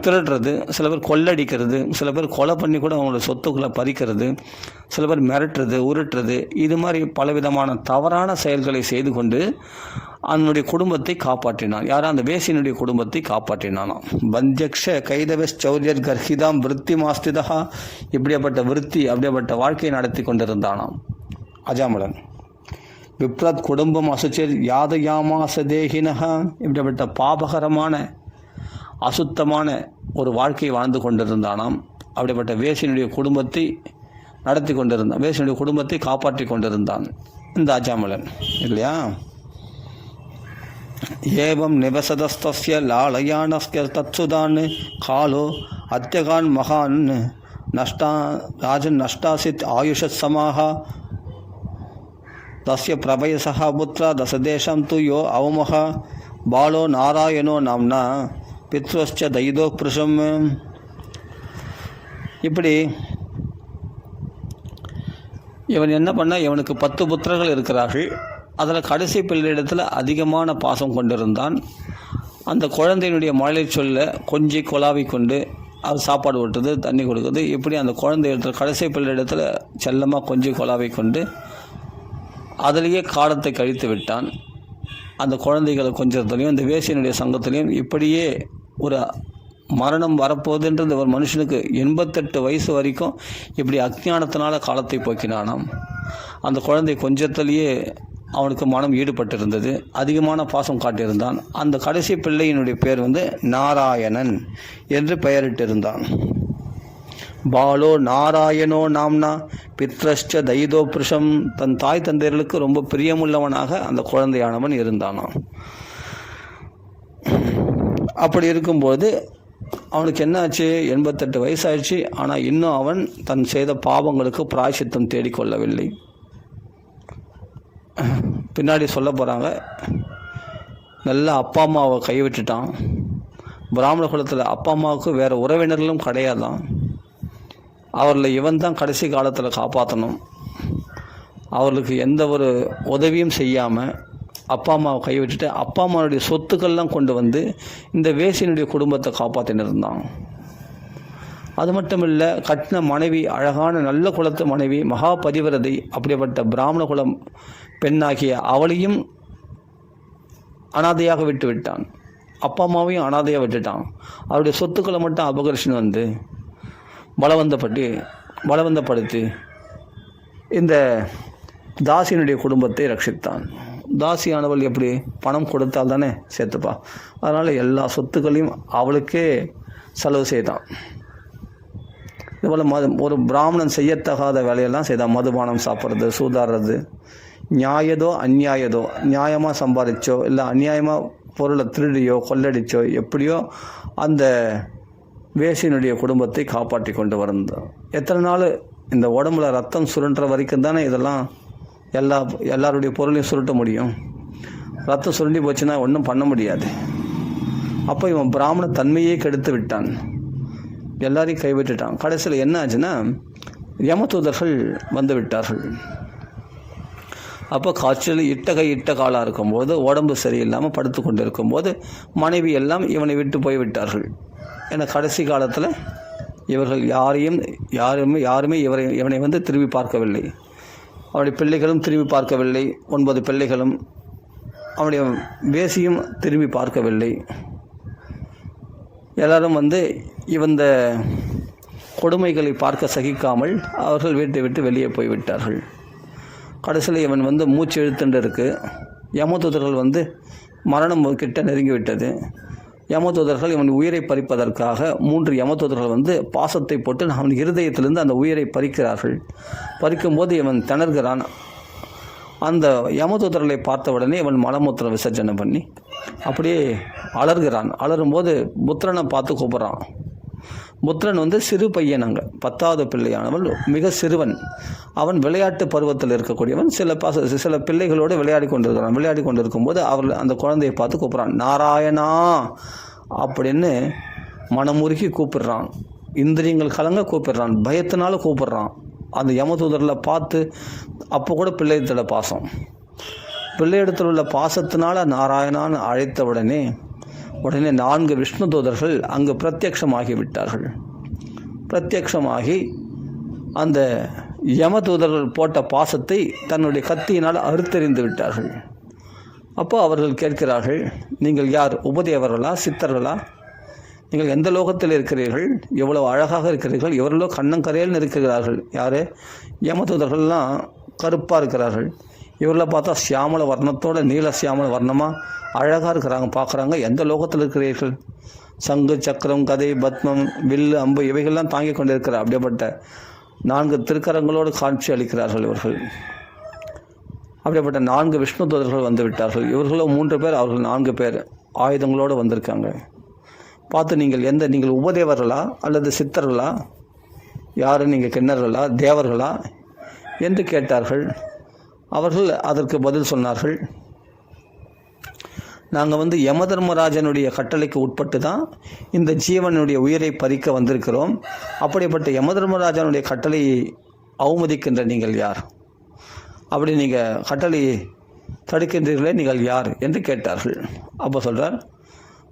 திரட்டுறது, சில பேர் கொள்ளடிக்கிறது, சில பேர் கொலை பண்ணி கூட அவங்களோட சொத்துக்களை பறிக்கிறது, சில பேர் மிரட்டுறது, உருட்டுறது, இது மாதிரி பலவிதமான தவறான செயல்களை செய்து கொண்டு அவனுடைய குடும்பத்தை காப்பாற்றினான். யாரும் அந்த வேசியினுடைய குடும்பத்தை காப்பாற்றினானாம். பந்த்யக்ஷ கைதவஸ் சௌரியர் கர்ஹிதாம் விருத்தி மாஸ்திதா, அப்படிப்பட்ட வாழ்க்கையை நடத்தி கொண்டிருந்தானாம் அஜாமலன். விப்ரத் குடும்பம் அசுச்சர் யாதயாமாச தேகினஹா, இப்படிப்பட்ட பாபகரமான அசுத்தமான ஒரு வாழ்க்கையை வாழ்ந்து கொண்டிருந்தானாம். அப்படிப்பட்ட வேசியினுடைய குடும்பத்தை நடத்தி கொண்டிருந்தான், வேசியினுடைய குடும்பத்தை காப்பாற்றி கொண்டிருந்தான் இந்த அஜாமலன் இல்லையா. ஏவம் நிவசதஸ்தஸ்ய லாலயானஸ்ய தத்சுதான் காலோ அத்தியகான் மகான் ராஜன் நஷ்டாசித் ஆயுஷத் சமாஹா தஸ்ய பிரபயசா புத்ரா தசதேசம் து யோ அவமஹ பாலோ நாராயணோ நாம்னா பித்ருஷ்ச தைதோ புருஷம். இப்படி இவன் என்ன பண்ணால், இவனுக்கு 10 புத்திரர்கள் இருக்கிறார்கள். அதில் கடைசி பிள்ளையிடத்தில் அதிகமான பாசம் கொண்டிருந்தான். அந்த குழந்தையினுடைய மழலை சொல்ல கொஞ்சி கொலாவி கொண்டு அது சாப்பாடு விட்டுறது, தண்ணி கொடுக்குறது, இப்படி அந்த குழந்தை இடத்துல கடைசி பிள்ளையிடத்தில் செல்லமாக கொஞ்சி கொலாவி கொண்டு அதிலேயே காலத்தை கழித்து விட்டான். அந்த குழந்தைகளை கொஞ்சத்துலையும் இந்த வேசியினுடைய சங்கத்திலையும் இப்படியே ஒரு மரணம் வரப்போகுதுன்றது ஒரு மனுஷனுக்கு 88 வயசு வரைக்கும் இப்படி அஞ்ஞானத்தினால காலத்தை போக்கினானாம். அந்த குழந்தை கொஞ்சத்திலேயே அவனுக்கு மனம் ஈடுபட்டிருந்தது, அதிகமான பாசம் காட்டியிருந்தான். அந்த கடைசி பிள்ளையினுடைய பேர் நாராயணன் என்று பெயரிட்டிருந்தான். பாலோ நாராயணோ நாம்னா பித்ரஷ்ட தைதோ புருஷம், தன் தாய் தந்தையர்களுக்கு ரொம்ப பிரியமுள்ளவனாக அந்த குழந்தையானவன் இருந்தானாம். அப்படி இருக்கும்போது அவனுக்கு என்ன ஆச்சு, 88 வயசாயிடுச்சு. ஆனால் இன்னும் அவன் தன் செய்த பாவங்களுக்கு பிராயச்சித்தம் தேடிக்கொள்ளவில்லை. பின்னாடி சொல்ல போகிறாங்க, நல்ல அப்பா அம்மாவை கைவிட்டுட்டான். பிராமண குலத்தில் அப்பா அம்மாவுக்கு வேறு உறவினர்களும் கிடையாதான். அவர்களை இவன் தான் கடைசி காலத்தில் காப்பாற்றணும். அவர்களுக்கு எந்த ஒரு உதவியும் செய்யாமல் அப்பா அம்மாவை கைவிட்டுட்டு அப்பா அம்மாவுடைய சொத்துக்கள்லாம் கொண்டு வந்து இந்த வேசியினுடைய குடும்பத்தை காப்பாற்றின்னு இருந்தான். அது மட்டும் இல்லை, கட்டின மனைவி அழகான நல்ல குலத்து மனைவி மகா பதிவிரதை, அப்படிப்பட்ட பிராமண குலம் பெண்ணாகிய அவளையும் அனாதையாக விட்டு விட்டான். அப்பா அம்மாவையும் அனாதையாக விட்டுட்டான். அவருடைய சொத்துக்களை மட்டும் அபகரிஷன் வந்து பலவந்தப்படுத்தி இந்த தாசியினுடைய குடும்பத்தை ரட்சித்தான். தாசியானவள் எப்படி பணம் கொடுத்தால் தானே சேர்த்துப்பா, அதனால் எல்லா சொத்துக்களையும் அவளுக்கே செலவு செய்தான். இதுபோல் ஒரு பிராமணன் செய்யத்தகாத வேலையெல்லாம் செய்தான். மதுபானம் சாப்பிட்றது, சூதாடுறது, நியாயதோ அந்நியாயதோ, நியாயமாக சம்பாதிச்சோ இல்லை அந்நியாயமாக பொருளை திருடியோ கொள்ளடிச்சோ எப்படியோ அந்த வேசியினுடைய குடும்பத்தை காப்பாற்றி கொண்டு வந்தான். எத்தனை நாள் இந்த உடம்புல ரத்தம் சுருன்ற வரைக்கும் தானே இதெல்லாம் எல்லாருடைய பொருளையும் சுருட்ட முடியும். ரத்தம் சுருண்டி போச்சுன்னா ஒன்றும் பண்ண முடியாது. அப்போ இவன் பிராமண தன்மையே கெடுத்து விட்டான், எல்லாரையும் கைவிட்டுட்டான். கடைசியில் என்ன ஆச்சுன்னா யமதூதர்கள் வந்து விட்டார்கள். அப்போ காய்ச்சல் இட்ட காலாக இருக்கும்போது, உடம்பு சரியில்லாமல் படுத்து கொண்டு இருக்கும்போது மனைவி எல்லாம் இவனை விட்டு போய்விட்டார்கள். ஏன்னா கடைசி காலத்தில் இவர்கள் யாருமே இவனை திரும்பி பார்க்கவில்லை. அவனுடைய பிள்ளைகளும் திரும்பி பார்க்கவில்லை. 9 பிள்ளைகளும், அவனுடைய வேசியும் திரும்பி பார்க்கவில்லை. எல்லாரும் இவந்த கொடுமைகளை பார்க்க சகிக்காமல் அவர்கள் வீட்டை விட்டு வெளியே போய்விட்டார்கள். கடைசியில் இவன் மூச்சு இழுத்துண்டு இருக்கு. யமதூதர்கள் மரணம் கிட்ட நெருங்கிவிட்டது. யமதூதர்கள் இவன் உயிரை பறிப்பதற்காக 3 யமதூதர்கள் பாசத்தை போட்டு அவன் இருதயத்திலிருந்து அந்த உயிரை பறிக்கிறார்கள். பறிக்கும்போது இவன் திணறுகிறான். அந்த யமதூதர்களை பார்த்த உடனே இவன் மலமூத்திர விசர்ஜனை பண்ணி அப்படியே அலறுகிறான். அலறும்போது புத்திரனை பார்த்து கூப்பிட்றான். புத்திரன் சிறு பையன், அங்கே 10வது பிள்ளையானவன், மிக சிறுவன். அவன் விளையாட்டு பருவத்தில் இருக்கக்கூடியவன். சில பிள்ளைகளோடு விளையாடி கொண்டிருக்கிறான். விளையாடி கொண்டிருக்கும்போது அவர்கள் அந்த குழந்தையை பார்த்து கூப்பிட்றான், நாராயணா அப்படின்னு மனமுருகி கூப்பிடுறான். இந்திரியங்கள் கலங்க கூப்பிடுறான், பயத்தினால கூப்பிடுறான். அந்த யமதூதரில் பார்த்து அப்போ கூட பிள்ளையிடத்துல பாசம், பிள்ளையிடத்தில் உள்ள பாசத்தினால நாராயணான்னு அழைத்த உடனே 4 விஷ்ணு தூதர்கள் அங்கு பிரத்யக்ஷமாகி விட்டார்கள். பிரத்யக்ஷமாகி அந்த யம தூதர்கள் போட்ட பாசத்தை தன்னுடைய கத்தியினால் அறுத்தெறிந்து விட்டார்கள். அப்போ அவர்கள் கேட்கிறார்கள், நீங்கள் யார்? உபதேவர்களா, சித்தர்களா? நீங்கள் எந்த லோகத்தில் இருக்கிறீர்கள்? எவ்வளவு அழகாக இருக்கிறீர்கள்? எவர்களோ கண்ணங்கரையில் இருக்கிறார்கள். யார்? யம தூதர்கள்லாம் கருப்பாக இருக்கிறார்கள். இவர்களை பார்த்தா சியாமல வர்ணத்தோட நீல சியாமல வர்ணமாக அழகாக இருக்கிறாங்க, பார்க்குறாங்க. எந்த லோகத்தில் இருக்கிறீர்கள்? சங்கு, சக்கரம், கதை, பத்மம், வில்லு, அம்பு இவைகள்லாம் தாங்கி கொண்டிருக்கிறார். அப்படிப்பட்ட 4 திருக்கரங்களோடு காட்சி அளிக்கிறார்கள் இவர்கள். அப்படிப்பட்ட 4 விஷ்ணு தூதர்கள் வந்து விட்டார்கள். இவர்களும் 3 பேர், அவர்கள் 4 பேர் ஆயுதங்களோடு வந்திருக்காங்க. பார்த்து நீங்கள் உபதேவர்களா அல்லது சித்தர்களா, யார் நீங்கள்? கிண்ணர்களா, தேவர்களா என்று கேட்டார்கள். அவர்கள் அதற்கு பதில் சொன்னார்கள், நாங்கள் யமதர்மராஜனுடைய கட்டளைக்கு உட்பட்டு தான் இந்த ஜீவனுடைய உயிரை பறிக்க வந்திருக்கிறோம். அப்படிப்பட்ட யமதர்மராஜனுடைய கட்டளையை அவமதிக்கின்ற நீங்கள் யார்? அப்படி நீங்கள் கட்டளையை தடுக்கின்றீர்களே, நீங்கள் யார் என்று கேட்டார்கள். அப்போ சொல்கிறார்,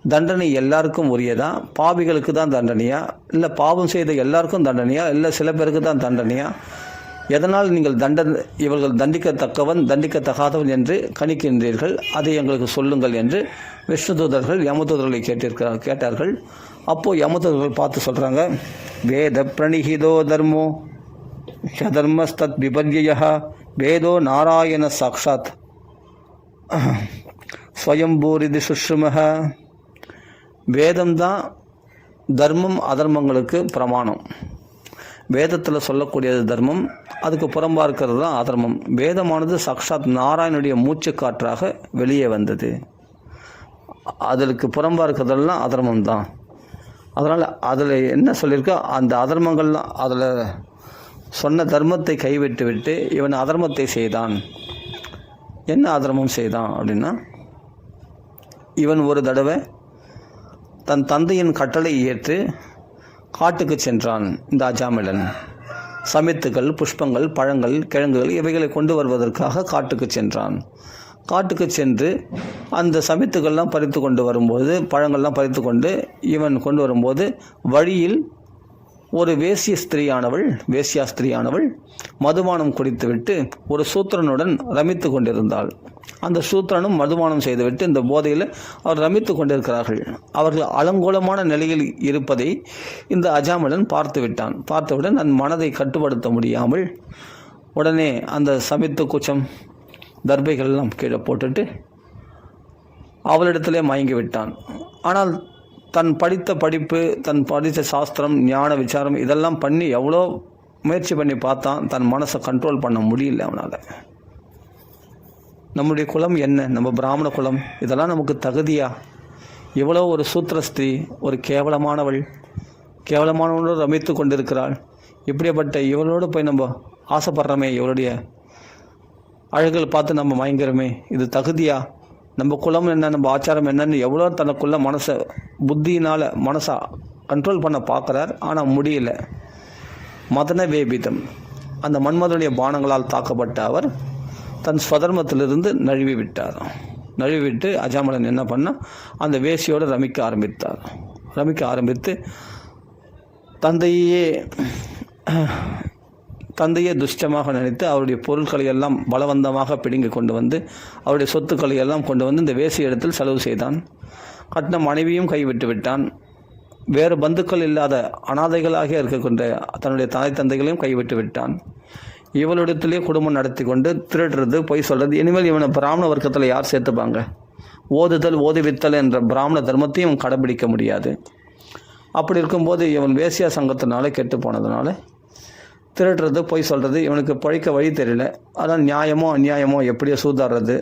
தண்டனை எல்லாருக்கும் உரியதா? பாவிகளுக்கு தான் தண்டனையா? இல்லை பாவம் செய்த எல்லாருக்கும் தண்டனையா? இல்லை சில பேருக்கு தான் தண்டனையா? எதனால் நீங்கள் இவர்கள் தண்டிக்கத்தக்கவன் தண்டிக்கத்தகாதவன் என்று கணிக்கின்றீர்கள்? அதை எங்களுக்கு சொல்லுங்கள் என்று விஷ்ணு தூதர்கள் யமதூதர்களை கேட்டார்கள். அப்போது யமதூதர்கள் பார்த்து சொல்கிறாங்க, வேத பிரணிஹிதோ தர்மோ ஹதர்மஸ்தத் விபர்யா வேதோ நாராயண சாக்ஷாத் ஸ்வயம்பூரிதி சுஷ்ருமஹ. வேதம்தான் தர்மம் அதர்மங்களுக்கு பிரமாணம். வேதத்தில் சொல்லக்கூடியது தர்மம், அதுக்கு புறம்பாக இருக்கிறது தான் அதர்மம். வேதமானது சாக்ஷாத் நாராயணனுடைய மூச்சு காற்றாக வெளியே வந்தது. அதற்கு புறம்பாக இருக்கிறதெல்லாம் அதர்மம் தான். அதனால் அதில் என்ன சொல்லியிருக்கோ அந்த அதர்மங்கள்லாம், அதில் சொன்ன தர்மத்தை கைவிட்டு விட்டு இவன் அதர்மத்தை செய்தான். என்ன அதர்மம் செய்தான் அப்படின்னா, இவன் ஒரு தடவை தன் தந்தையின் கட்டளை ஏற்று காட்டுக்கு சென்றான். இந்த அஜாமிளன் சமித்துகள், புஷ்பங்கள், பழங்கள், கிழங்குகள் இவைகளை கொண்டு வருவதற்காக காட்டுக்கு சென்றான். காட்டுக்கு சென்று அந்த சமித்துக்கள்லாம் பறித்து கொண்டு வரும்போது, பழங்கள்லாம் பறித்து கொண்டு இவன் கொண்டு வரும்போது வழியில் ஒரு வேசியா ஸ்திரீயானவள் மதுபானம் குடித்துவிட்டு ஒரு சூத்திரனுடன் ரமித்து கொண்டிருந்தாள். அந்த சூத்திரனும் மதுபானம் செய்துவிட்டு இந்த போதையில் அவர் ரமித்து கொண்டிருக்கிறார்கள். அவர்கள் அலங்கோலமான நிலையில் இருப்பதை இந்த அஜாமிளன் பார்த்தவுடன் தன் மனதை கட்டுப்படுத்த முடியாமல் உடனே அந்த சமித்து குச்சம் தர்பைகள்லாம் கீழே போட்டுட்டு அவளிடத்திலே மயங்கி விட்டான். ஆனால் தன் படித்த படிப்பு, தன் படித்த சாஸ்திரம், ஞான விசாரம் இதெல்லாம் பண்ணி எவ்வளோ முயற்சி பண்ணி பார்த்தான். தன் மனசை கண்ட்ரோல் பண்ண முடியல அவனால். நம்முடைய குலம் என்ன? நம்ம பிராமண குலம். இதெல்லாம் நமக்கு தகுதியா? இவ்வளோ ஒரு சூத்திரஸ்திரீ, ஒரு கேவலமானவளோடு ரமித்து கொண்டிருக்கிறாள். இப்படிப்பட்ட இவளோடு போய் நம்ம ஆசைப்படுறோமே, இவளுடைய அழகுகள் பார்த்து நம்ம மயங்குறோமே, இது தகுதியா? நம்ம குலம் என்ன, நம்ம ஆச்சாரம் என்னன்னு எவ்வளோ தனக்குள்ள புத்தியினால் மனசை கண்ட்ரோல் பண்ண பார்க்குறார். ஆனால் முடியல. மதன வேபிதம், அந்த மன்மதனுடைய பானங்களால் தாக்கப்பட்ட அவர் தன் ஸ்வதர்மத்திலிருந்து நழுவிவிட்டு அஜாமலன் என்ன பண்ணால் அந்த வேசியோடு ரமிக்க ஆரம்பித்து தந்தையே துஷ்டமாக நினைத்து அவருடைய பொருட்களை எல்லாம் பலவந்தமாக பிடுங்கி கொண்டு வந்து, அவருடைய சொத்துக்களை எல்லாம் கொண்டு வந்து இந்த வேசி இடத்தில் செலவு செய்தான். கட்டின மனைவியும் கைவிட்டு விட்டான். வேறு பந்துக்கள் இல்லாத அனாதைகளாக இருக்கின்ற தன்னுடைய தாய் தந்தைகளையும் கைவிட்டு விட்டான். இவளிடத்திலே குடும்பம் நடத்தி கொண்டு திருடுறது, பொய் சொல்கிறது. இனிமேல் இவனை பிராமண வர்க்கத்தில் யார் சேர்த்துப்பாங்க? ஓதுவித்தல் என்ற பிராமண தர்மத்தையும் கடைபிடிக்க முடியாது. அப்படி இருக்கும்போது இவன் வேசியா சங்கத்தினால கெட்டு போனதுனால திருடுறது, பொய் சொல்கிறது, இவனுக்கு பழிக்க வழி தெரியல. அதான் நியாயமோ அநியாயமோ எப்படியோ சூதாடுறது,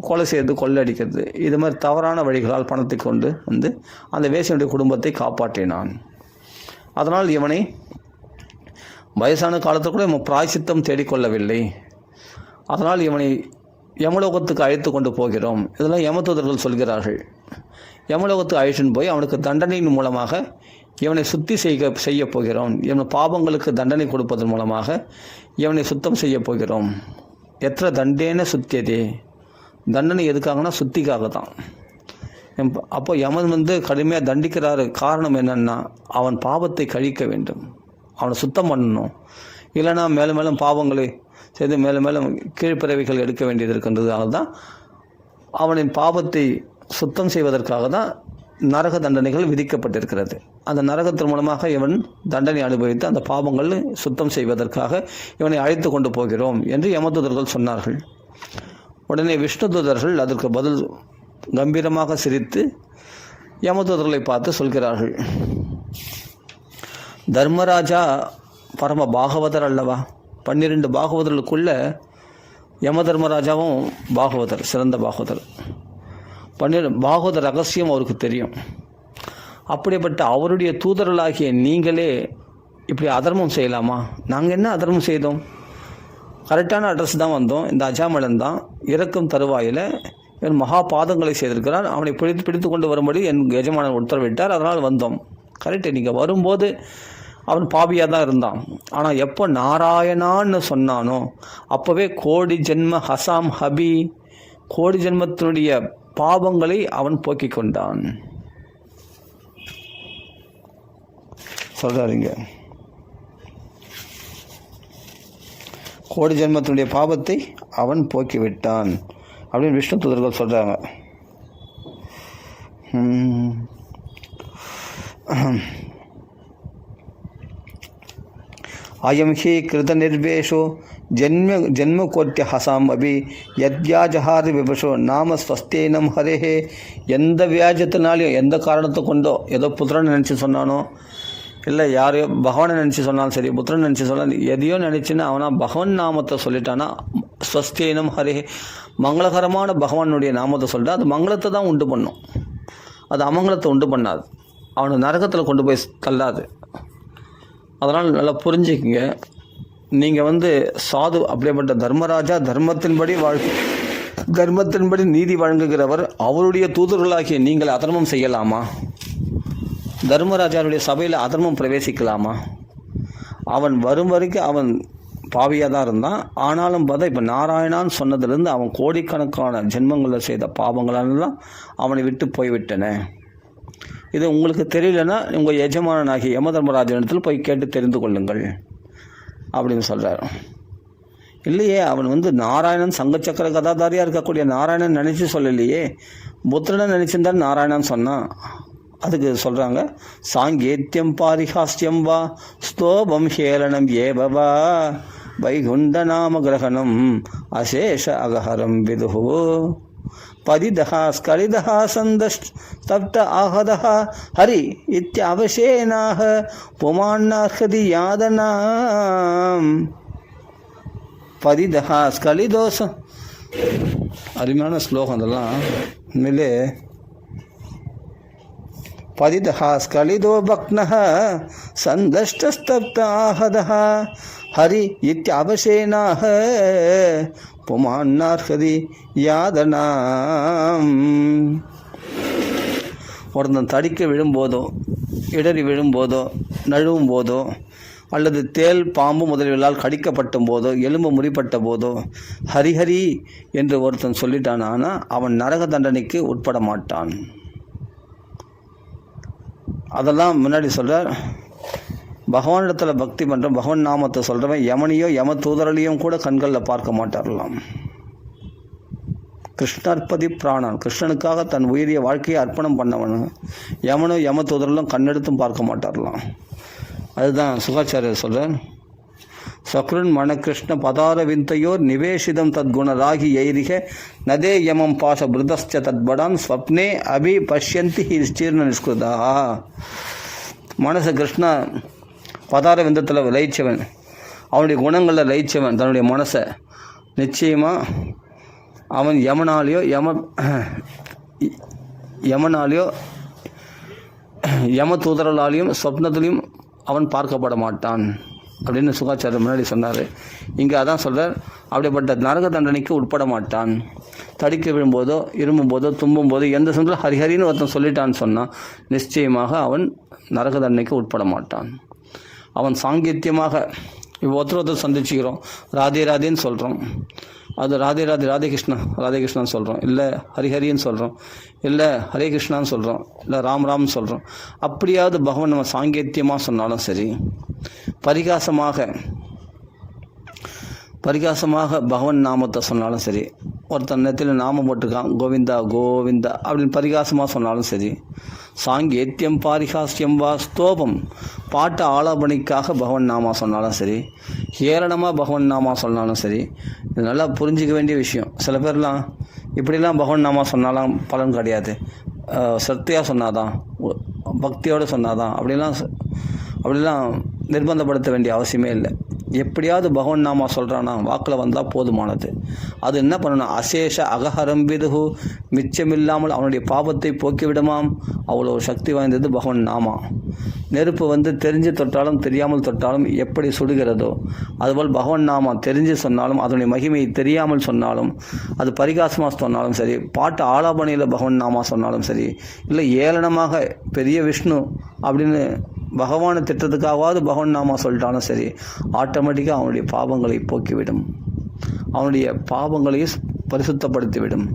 கொலை செய்கிறது, கொள்ளடிக்கிறது, இது மாதிரி தவறான வழிகளால் பணத்தை கொண்டு வந்து அந்த வேசியனுடைய குடும்பத்தை காப்பாற்றினான். அதனால் இவனை வயசான காலத்தில் கூட இவன் பிராய்ச்சித்தம் தேடிக்கொள்ளவில்லை. அதனால் இவனை யமலோகத்துக்கு அழைத்து கொண்டு போகிறோம். இதெல்லாம் யமதூதர்கள் சொல்கிறார்கள். யமலோகத்துக்கு அழைச்சின்னு போய் அவனுக்கு தண்டனையின் மூலமாக இவனை சுத்தி செய்ய போகிறோம். இவன் பாவங்களுக்கு தண்டனை கொடுப்பதன் மூலமாக இவனை சுத்தம் செய்ய போகிறோம். எത്ര தண்டேன சுத்தியதே, தண்டனை எதுக்காகனா சுத்திக்காக தான். அப்போ யமன் கடுமையாக தண்டிக்கிறாரு. காரணம் என்னன்னா, அவன் பாவத்தை கழிக்க வேண்டும், அவனை சுத்தம் பண்ணணும். இல்லைனா மேலும் மேலும் பாவங்களை செய்து மேலும் மேலும் கீழ்ப்பிறவிகள் எடுக்க வேண்டியது இருக்கின்றதுக்காக தான், அவனின் பாவத்தை சுத்தம் செய்வதற்காக தான் நரக தண்டனைகள் விதிக்கப்பட்டிருக்கிறது. அந்த நரகத்தின் மூலமாக இவன் தண்டனை அனுபவித்து அந்த பாவங்கள் சுத்தம் செய்வதற்காக இவனை அழைத்து கொண்டு போகிறோம் என்று யமதூதர்கள் சொன்னார்கள். உடனே விஷ்ணு தூதர்கள் அதற்கு பதில் கம்பீரமாக சிரித்து யமதூதர்களை பார்த்து சொல்கிறார்கள், தர்மராஜா பரம பாகவதர் அல்லவா? 12 பாகவதர்களுக்குள்ள யம தர்மராஜாவும் பாகவதர், சிறந்த பாகவதர். 12 பாகவத ரகசியம் அவருக்கு தெரியும். அப்படிப்பட்ட அவருடைய தூதர்களாகிய நீங்களே இப்படி அதர்மம் செய்யலாமா? நாங்கள் என்ன அதர்மம் செய்தோம்? கரெக்டான அட்ரஸ் தான் வந்தோம். இந்த அஜாமலன் தான் இறக்கும் தருவாயில் என் மகா பாதங்களை செய்திருக்கிறான். அவனை பிடித்து கொண்டு வரும்படி என் எஜமானன் உத்தரவிட்டார். அதனால் வந்தோம். கரெக்டு. நீங்கள் வரும்போது அவன் பாவியாக தான் இருந்தான். ஆனால் எப்போ நாராயணான்னு சொன்னானோ அப்போவே கோடி ஜென்ம ஹசாம் ஹபி, கோடி ஜென்மத்தினுடைய பாவங்களை அவன் போக்கிக் கொண்டான் சொல்கிறாருங்க. கோடி ஜென்மத்தினுடைய பாவத்தை அவன் போக்கிவிட்டான் அப்படின்னு விஷ்ணு தூதர்கள் சொல்கிறாங்க. அயம் ஹி கிருத நிர்வேஷோ ஜென்ம கோட்டிய ஹசாம் அபி யத்யாஜஹாரி விபஷோ நாம ஸ்வஸ்தேனம் ஹரேஹே. எந்த வியாஜத்தினாலையும் எந்த காரணத்தை கொண்டோ ஏதோ புத்திரன் நினச்சி சொன்னானோ, இல்லை யாரையோ பகவானை நினச்சி சொன்னாலும் சரி, புத்திரன் நினச்சி சொன்னாலும், எதையோ நினச்சின்னா அவனா பகவான் நாமத்தை சொல்லிட்டானா ஸ்வஸ்தேனம் ஹரேஹே, மங்களகரமான பகவானுடைய நாமத்தை சொல்லிட்டா அது மங்களத்தை தான் உண்டு பண்ணும், அது அமங்கலத்தை உண்டு பண்ணாது, அவனை நரகத்தில் கொண்டு போய் தள்ளாது. அதனால் நல்லா புரிஞ்சுக்கிங்க. நீங்கள் சாது, அப்படிப்பட்ட தர்மராஜா, தர்மத்தின்படி நீதி வழங்குகிறவர், அவருடைய தூதர்களாகிய நீங்கள் அதர்மம் செய்யலாமா? தர்மராஜாவுடைய சபையில் அதர்மம் பிரவேசிக்கலாமா? அவன் வரும் வரைக்கும் அவன் பாவியாக தான் இருந்தான். ஆனாலும் பார்த்தா இப்போ நாராயணான்னு சொன்னதுலேருந்து அவன் கோடிக்கணக்கான ஜென்மங்களில் செய்த பாவங்களெல்லாம் அவனை விட்டு போய்விட்டன. இது உங்களுக்கு தெரியலன்னா உங்கள் எஜமானனாகி யம தர்மராஜனிடத்தில் போய் கேட்டு தெரிந்து கொள்ளுங்கள் அப்படின்னு சொல்கிறார். இல்லையே, அவன் நாராயணன் சங்கச்சக்கர கதாதாரியாக இருக்கக்கூடிய நாராயணன் நினச்சி சொல்லலையே, புத்திரனை நினச்சிருந்தான் நாராயணன் சொன்னான். அதுக்கு சொல்கிறாங்க, சாங்கேத்தியம் பாரிஹாஸ்யம் வா ஸ்தோபம் ஹேளனம் ஏபவா வைகுண்ட நாம கிரகணம் அசேஷ அகஹரம் விதுஹு பதிதஹா ஸ்கலிதஹா சந்தஸ்தப்த ஆஹதஹ ஹரி இத்யவசேனாஹ புமான்னார்ஹதி யாதனாம். பதிதஹா ஸ்கலிதோச, அருமையான ஸ்லோகம் அதெல்லாம். உண்மையிலே பதிதஹா ஸ்கலிதோ பக்னஹ சந்தஸ்தப்த ஆஹதஹ ஹரி இத்யவசேனாஹ புமான்னார்ஹதி யாதனாம். ஒருத்தன் தடிக்க விழும்போதோ, இடறி விழும்போதோ, நழுவும் போதோ, அல்லது தேல் பாம்பு முதலியவர்களால் கடிக்கப்பட்டும் போதோ, எலும்பு முறிப்பட்ட போதோ ஹரிஹரி என்று ஒருத்தன் சொல்லிட்டானா அவன் நரக தண்டனைக்கு உட்பட மாட்டான். அதெல்லாம் முன்னாடி சொல்கிறார். பகவானிடத்தில் பக்தி பண்ணுற, பகவான் நாமத்தை சொல்கிறவன் யமனையோ யம தூதரலையும் கூட கண்களில் பார்க்க மாட்டாரலாம். கிருஷ்ணர்பதி பிராணன், கிருஷ்ணனுக்காக தன் உயிரிய வாழ்க்கையை அர்ப்பணம் பண்ணவனு யமனோ யம தூதரலும் கண்ணெடுத்தும் பார்க்க மாட்டாரலாம். அதுதான் சுகாச்சாரியர் சொல்கிறார். சக்ருன் மணகிருஷ்ண பதார விந்தையோர் நிவேஷிதம் தத்குணராகி எய்ரிக நதே யமம் பாச பிருதஸ்ச தத்படான் ஸ்வப்னே அபி பஷ்யந்தி ஹிஸ்டீர்ண நிஷ்கிருதா. மனசு கிருஷ்ண பதார விந்தத்தில் விளைச்சவன், அவனுடைய குணங்களில் லயிச்சவன் தன்னுடைய மனசை நிச்சயமாக அவன் யமனாலேயோ யம தூதரலாலேயும் சொப்னத்திலையும் அவன் பார்க்கப்பட மாட்டான் அப்படின்னு சுகாச்சாரியர் முன்னாடி சொன்னார். இங்கே அதான் சொல்கிறார், அப்படிப்பட்ட நரக தண்டனைக்கு உட்பட மாட்டான். தடிக்க விழும்போதோ இருமும்போதோ தும்பும்போதோ எந்த சமயத்தில் ஹரிஹரின்னு ஒருத்தன் சொல்லிட்டான்னு சொன்னால் நிச்சயமாக அவன் நரக தண்டனைக்கு உட்பட மாட்டான். அவன் சாங்கித்யமாக இப்போ ஒருத்தர் சந்திச்சுக்கிறோம், ராதே ராதேன்னு சொல்கிறோம், அது ராதே ராதே ராதே கிருஷ்ணான்னு சொல்கிறோம், இல்லை ஹரிஹரின்னு சொல்கிறோம், இல்லை ஹரே கிருஷ்ணான்னு சொல்கிறோம், இல்லை ராம் ராம்னு சொல்கிறோம். அப்படியாவது பகவான் நம்ம சாங்கேத்தியமாக சொன்னாலும் சரி, பரிகாசமாக பகவான் நாமத்தை சொன்னாலும் சரி, ஒருத்தன் நேரத்தில் நாமம் போட்டிருக்கான் கோவிந்தா கோவிந்தா அப்படின்னு பரிகாசமாக சொன்னாலும் சரி, சாங்கேத்தியம் பாரிகாசியம் வா ஸ்தோபம் பாட்டு ஆலாபணிக்காக பகவான் நாமா சொன்னாலும் சரி, ஏளனமாக பகவான் நாமா சொன்னாலும் சரி, இது நல்லா புரிஞ்சிக்க வேண்டிய விஷயம். சில பேர்லாம் இப்படிலாம் பகவான் நாமா சொன்னாலாம் பலன் கிடையாது, சத்தியாக சொன்னாதான், பக்தியோடு சொன்னாதான், அப்படிலாம் நிர்பந்தப்படுத்த வேண்டிய அவசியமே இல்லை. எப்படியாவது பகவான் நாமா சொல்கிறானா வாக்கில் வந்தால் போதுமானது. அது என்ன பண்ணணும், அசேஷ அகஹரம்பிதுகு மிச்சமில்லாமல் அவனுடைய பாவத்தை போக்கிவிடுமாம். அவ்வளோ சக்தி வாய்ந்தது பகவான் நாமா. நெருப்பு தெரிஞ்சு தொட்டாலும் தெரியாமல் தொட்டாலும் எப்படி சுடுகிறதோ அதுபோல் பகவான் நாமா தெரிஞ்சு சொன்னாலும் அதனுடைய மகிமையை தெரியாமல் சொன்னாலும், அது பரிகாசமாக சொன்னாலும் சரி, பாட்டு ஆலாபனையில் பகவான் நாமா சொன்னாலும் சரி, இல்லை ஏளனமாக பெரிய விஷ்ணு அப்படின்னு பகவானை திட்டத்துக்காகவாவது பகவான் நாமா சொல்லிட்டாலும் சரி, ஆட்டோமேட்டிக்காக அவனுடைய பாவங்களை போக்கிவிடும், அவனுடைய பாவங்களையும் பரிசுத்தப்படுத்திவிடும்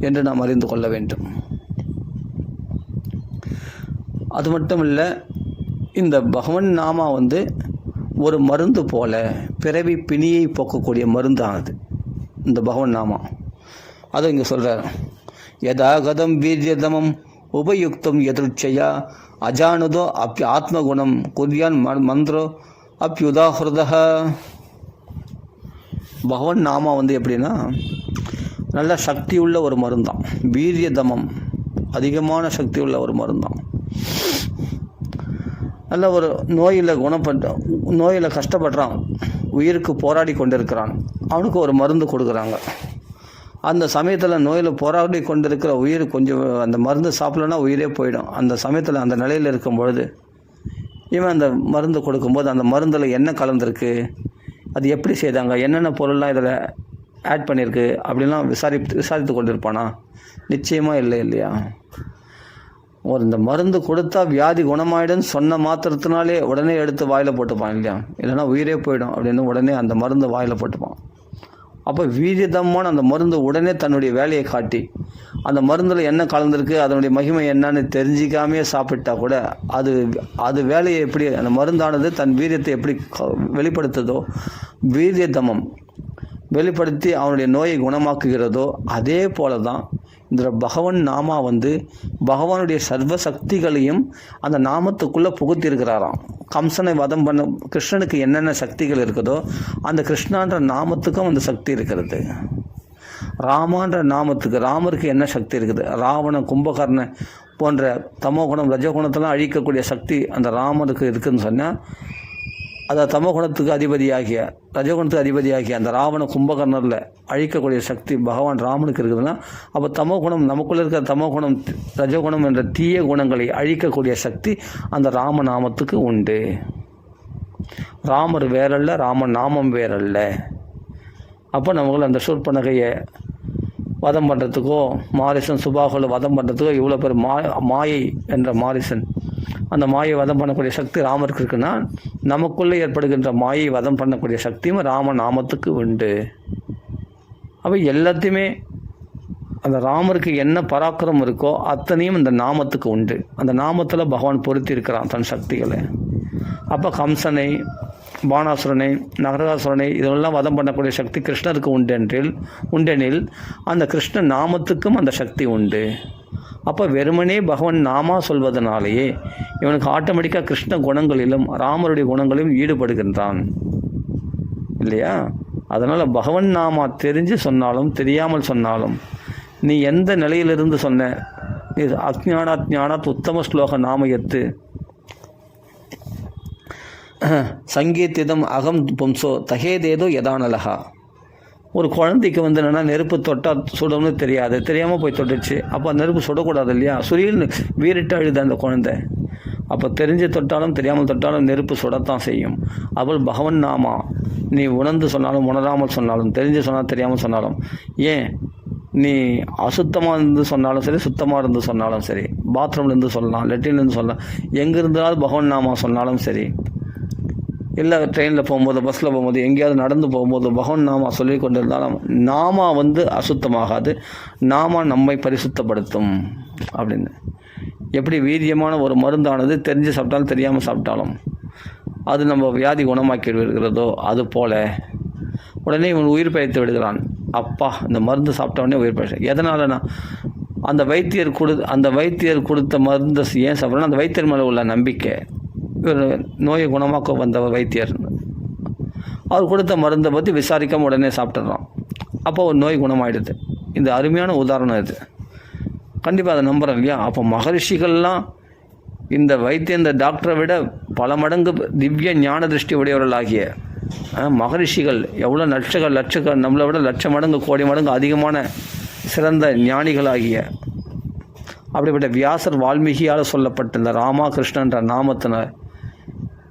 என்று நாம் அறிந்து கொள்ள வேண்டும். அது மட்டும் இல்லை, இந்த பகவான் நாமா ஒரு மருந்து போல பிறவி பிணியை போக்கக்கூடிய மருந்தானது இந்த பகவான் நாமா. அதை இங்கே சொல்கிறார், யதாகதம் வீரியதமம் உபயுக்தம் எதிர்ச்சையா அஜானுதோ ஆத்மகுணம் குர்யான் மந்திரோ அப்யுதாஹிருத. பகவான் நாமா எப்படின்னா நல்ல சக்தி உள்ள ஒரு மருந்தான், வீரியதமம் அதிகமான சக்தி உள்ள ஒரு மருந்தான். நல்ல ஒரு நோயில் கஷ்டப்படுறான், உயிருக்கு போராடி கொண்டிருக்கிறான், அவனுக்கு ஒரு மருந்து கொடுக்குறாங்க. அந்த சமயத்தில் நோயில் போராடி கொண்டிருக்கிற உயிர் கொஞ்சம் அந்த மருந்து சாப்பிடலன்னா உயிரே போயிடும். அந்த சமயத்தில் அந்த நிலையில் இருக்கும் பொழுது இவன் அந்த மருந்து கொடுக்கும்போது அந்த மருந்தில் என்ன கலந்துருக்கு, அது எப்படி செய்தாங்க, என்னென்ன பொருள்லாம் இதில் ஆட் பண்ணியிருக்கு அப்படின்லாம் விசாரித்து கொண்டிருப்பானா? நிச்சயமாக இல்லையா? இந்த மருந்து கொடுத்தா வியாதி குணமாயிடுன்னு சொன்ன மாத்திரத்தினாலே உடனே எடுத்து வாயில் போட்டுப்பான் இல்லையா? இல்லைன்னா உயிரே போயிடும் அப்படின்னு உடனே அந்த மருந்து வாயில் போட்டுப்பான். அப்போ வீரியதமான அந்த மருந்து உடனே தன்னுடைய வேலையை காட்டி அந்த மருந்தில் என்ன கலந்துருக்கு, அதனுடைய மகிமை என்னன்னு தெரிஞ்சிக்காமையே சாப்பிட்டா கூட அது வேலையை எப்படி, அந்த மருந்தானது தன் வீரியத்தை எப்படி வெளிப்படுத்துதோ, வீரியதமம் வெளிப்படுத்தி அவனுடைய நோயை குணமாக்குகிறதோ அதே போல தான் இந்த பகவான் நாமா பகவானுடைய சர்வ சக்திகளையும் அந்த நாமத்துக்குள்ளே புகுத்திருக்கிறாராம். கம்சனை வதம் பண்ண கிருஷ்ணனுக்கு என்னென்ன சக்திகள் இருக்குதோ அந்த கிருஷ்ணான்ற நாமத்துக்கும் அந்த சக்தி இருக்கிறது. ராமான்ற நாமத்துக்கு, ராமருக்கு என்ன சக்தி இருக்குது, ராவண கும்பகர்ண போன்ற தமோ குணம் ரஜகுணத்தெல்லாம் அழிக்கக்கூடிய சக்தி அந்த ராமனுக்கு இருக்குதுன்னு சொன்னால், அதை தமோ குணத்துக்கு அதிபதியாகிய ரஜகுணத்துக்கு அதிபதியாகிய அந்த ராவண கும்பகர்ணரில் அழிக்கக்கூடிய சக்தி பகவான் ராமனுக்கு இருக்குதுன்னா, அப்போ தமோ குணம் நமக்குள்ளே இருக்கிற தமோ குணம் ரஜகுணம் என்ற தீய குணங்களை அழிக்கக்கூடிய சக்தி அந்த ராமநாமத்துக்கு உண்டு. ராமர் வேறல்ல, ராமநாமம் வேறல்ல. அப்போ நமக்குள்ள அந்த சூர்பனகையை வதம் பண்ணுறதுக்கோ, மாரிசன் சுபாகுல வதம் பண்ணுறதுக்கோ இவ்வளோ பேர் மாயை என்ற மாரிசன் அந்த மாயை வதம் பண்ணக்கூடிய சக்தி ராமருக்கு இருக்குன்னா, நமக்குள்ளே ஏற்படுகின்ற மாயை வதம் பண்ணக்கூடிய சக்தியும் ராமநாமத்துக்கு உண்டு. அப்போ எல்லாத்தையுமே அந்த ராமருக்கு என்ன பராக்கிரமம் இருக்கோ அத்தனையும் இந்த நாமத்துக்கு உண்டு. அந்த நாமத்தில் பகவான் பொருத்தி இருக்கிறான் தன் சக்திகளை. அப்போ கம்சனை, பானாசுரனை, நகராசுரனை இதெல்லாம் வதம் பண்ணக்கூடிய சக்தி கிருஷ்ணருக்கு உண்டெனில் அந்த கிருஷ்ண நாமத்துக்கும் அந்த சக்தி உண்டு. அப்போ வெறுமனே பகவான் நாமா சொல்வதனாலேயே இவனுக்கு ஆட்டோமேட்டிக்காக கிருஷ்ண குணங்களிலும் ராமருடைய குணங்களிலும் ஈடுபடுகின்றான் இல்லையா? அதனால் பகவான் நாமா தெரிஞ்சு சொன்னாலும் தெரியாமல் சொன்னாலும், நீ எந்த நிலையிலிருந்து சொன்ன, நீ அஜ்ஞானாத் உத்தம ஸ்லோக நாமயத்து சங்கீத்திதம் அகம் பும்சோ தகேதேதோ யதானலகா. ஒரு குழந்தைக்கு வந்து என்னென்னா நெருப்பு தொட்டால் சுடணும்னு தெரியாமல் போய் தொட்டுச்சு. அப்போ அந்த நெருப்பு சுடக்கூடாது இல்லையா? சுரியல்னு வீறிட்டு அழுது அந்த குழந்தை. அப்போ தெரிஞ்சு தொட்டாலும் தெரியாமல் தொட்டாலும் நெருப்பு சுடத்தான் செய்யும். அவள் பகவன் நாமா நீ உணர்ந்து சொன்னாலும் உணராமல் சொன்னாலும் தெரிஞ்சு சொன்னால் தெரியாமல் சொன்னாலும், ஏன் நீ அசுத்தமாக இருந்து சொன்னாலும் சரி சுத்தமாக இருந்து சொன்னாலும் சரி, பாத்ரூம்லேருந்து சொல்லலாம், லெட்டின்லேருந்து சொல்லலாம், எங்கே இருந்தாலும் பகவன் நாமா சொன்னாலும் சரி, இல்லை ட்ரெயினில் போகும்போது பஸ்ஸில் போகும்போது எங்கேயாவது நடந்து போகும்போது பகவன் நாமா சொல்லி கொண்டு இருந்தாலும் நாமா வந்து அசுத்தமாகாது, நாமா நம்மை பரிசுத்தப்படுத்தும் அப்படின்னு. எப்படி வீரியமான ஒரு மருந்தானது தெரிஞ்சு சாப்பிட்டாலும் தெரியாமல் சாப்பிட்டாலும் அது நம்ம வியாதி குணமாக்கி விடுகிறதோ அது போல் உடனே இவன் உயிர் பிழைத்து விடுகிறான். அப்பா இந்த மருந்து சாப்பிட்டவொடனே உயிர் பிழைச்ச. எதனாலனா அந்த வைத்தியர் கொடுத்த மருந்து ஏன் சாப்பிட்றோன்னா அந்த வைத்தியர் மேலே உள்ள நம்பிக்கை. இவர் நோயை குணமாக்க வந்த வைத்தியர் அவர் கொடுத்த மருந்தை பற்றி விசாரிக்காமல் உடனே சாப்பிட்டுறான். அப்போ ஒரு நோய் குணமாயிடுது. இந்த அருமையான உதாரணம் இது. கண்டிப்பாக அதை நம்புகிறேன் இல்லையா? அப்போ மகரிஷிகள்லாம் இந்த இந்த டாக்டரை விட பல மடங்கு திவ்ய ஞான திருஷ்டி உடையவர்களாகிய மகரிஷிகள் எவ்வளோ லட்சங்கள் நம்மளை விட லட்ச மடங்கு கோடி மடங்கு அதிகமான சிறந்த ஞானிகளாகிய அப்படிப்பட்ட வியாசர் வால்மீகியால் சொல்லப்பட்ட இந்த ராமா கிருஷ்ணன்ற நாமத்தினர்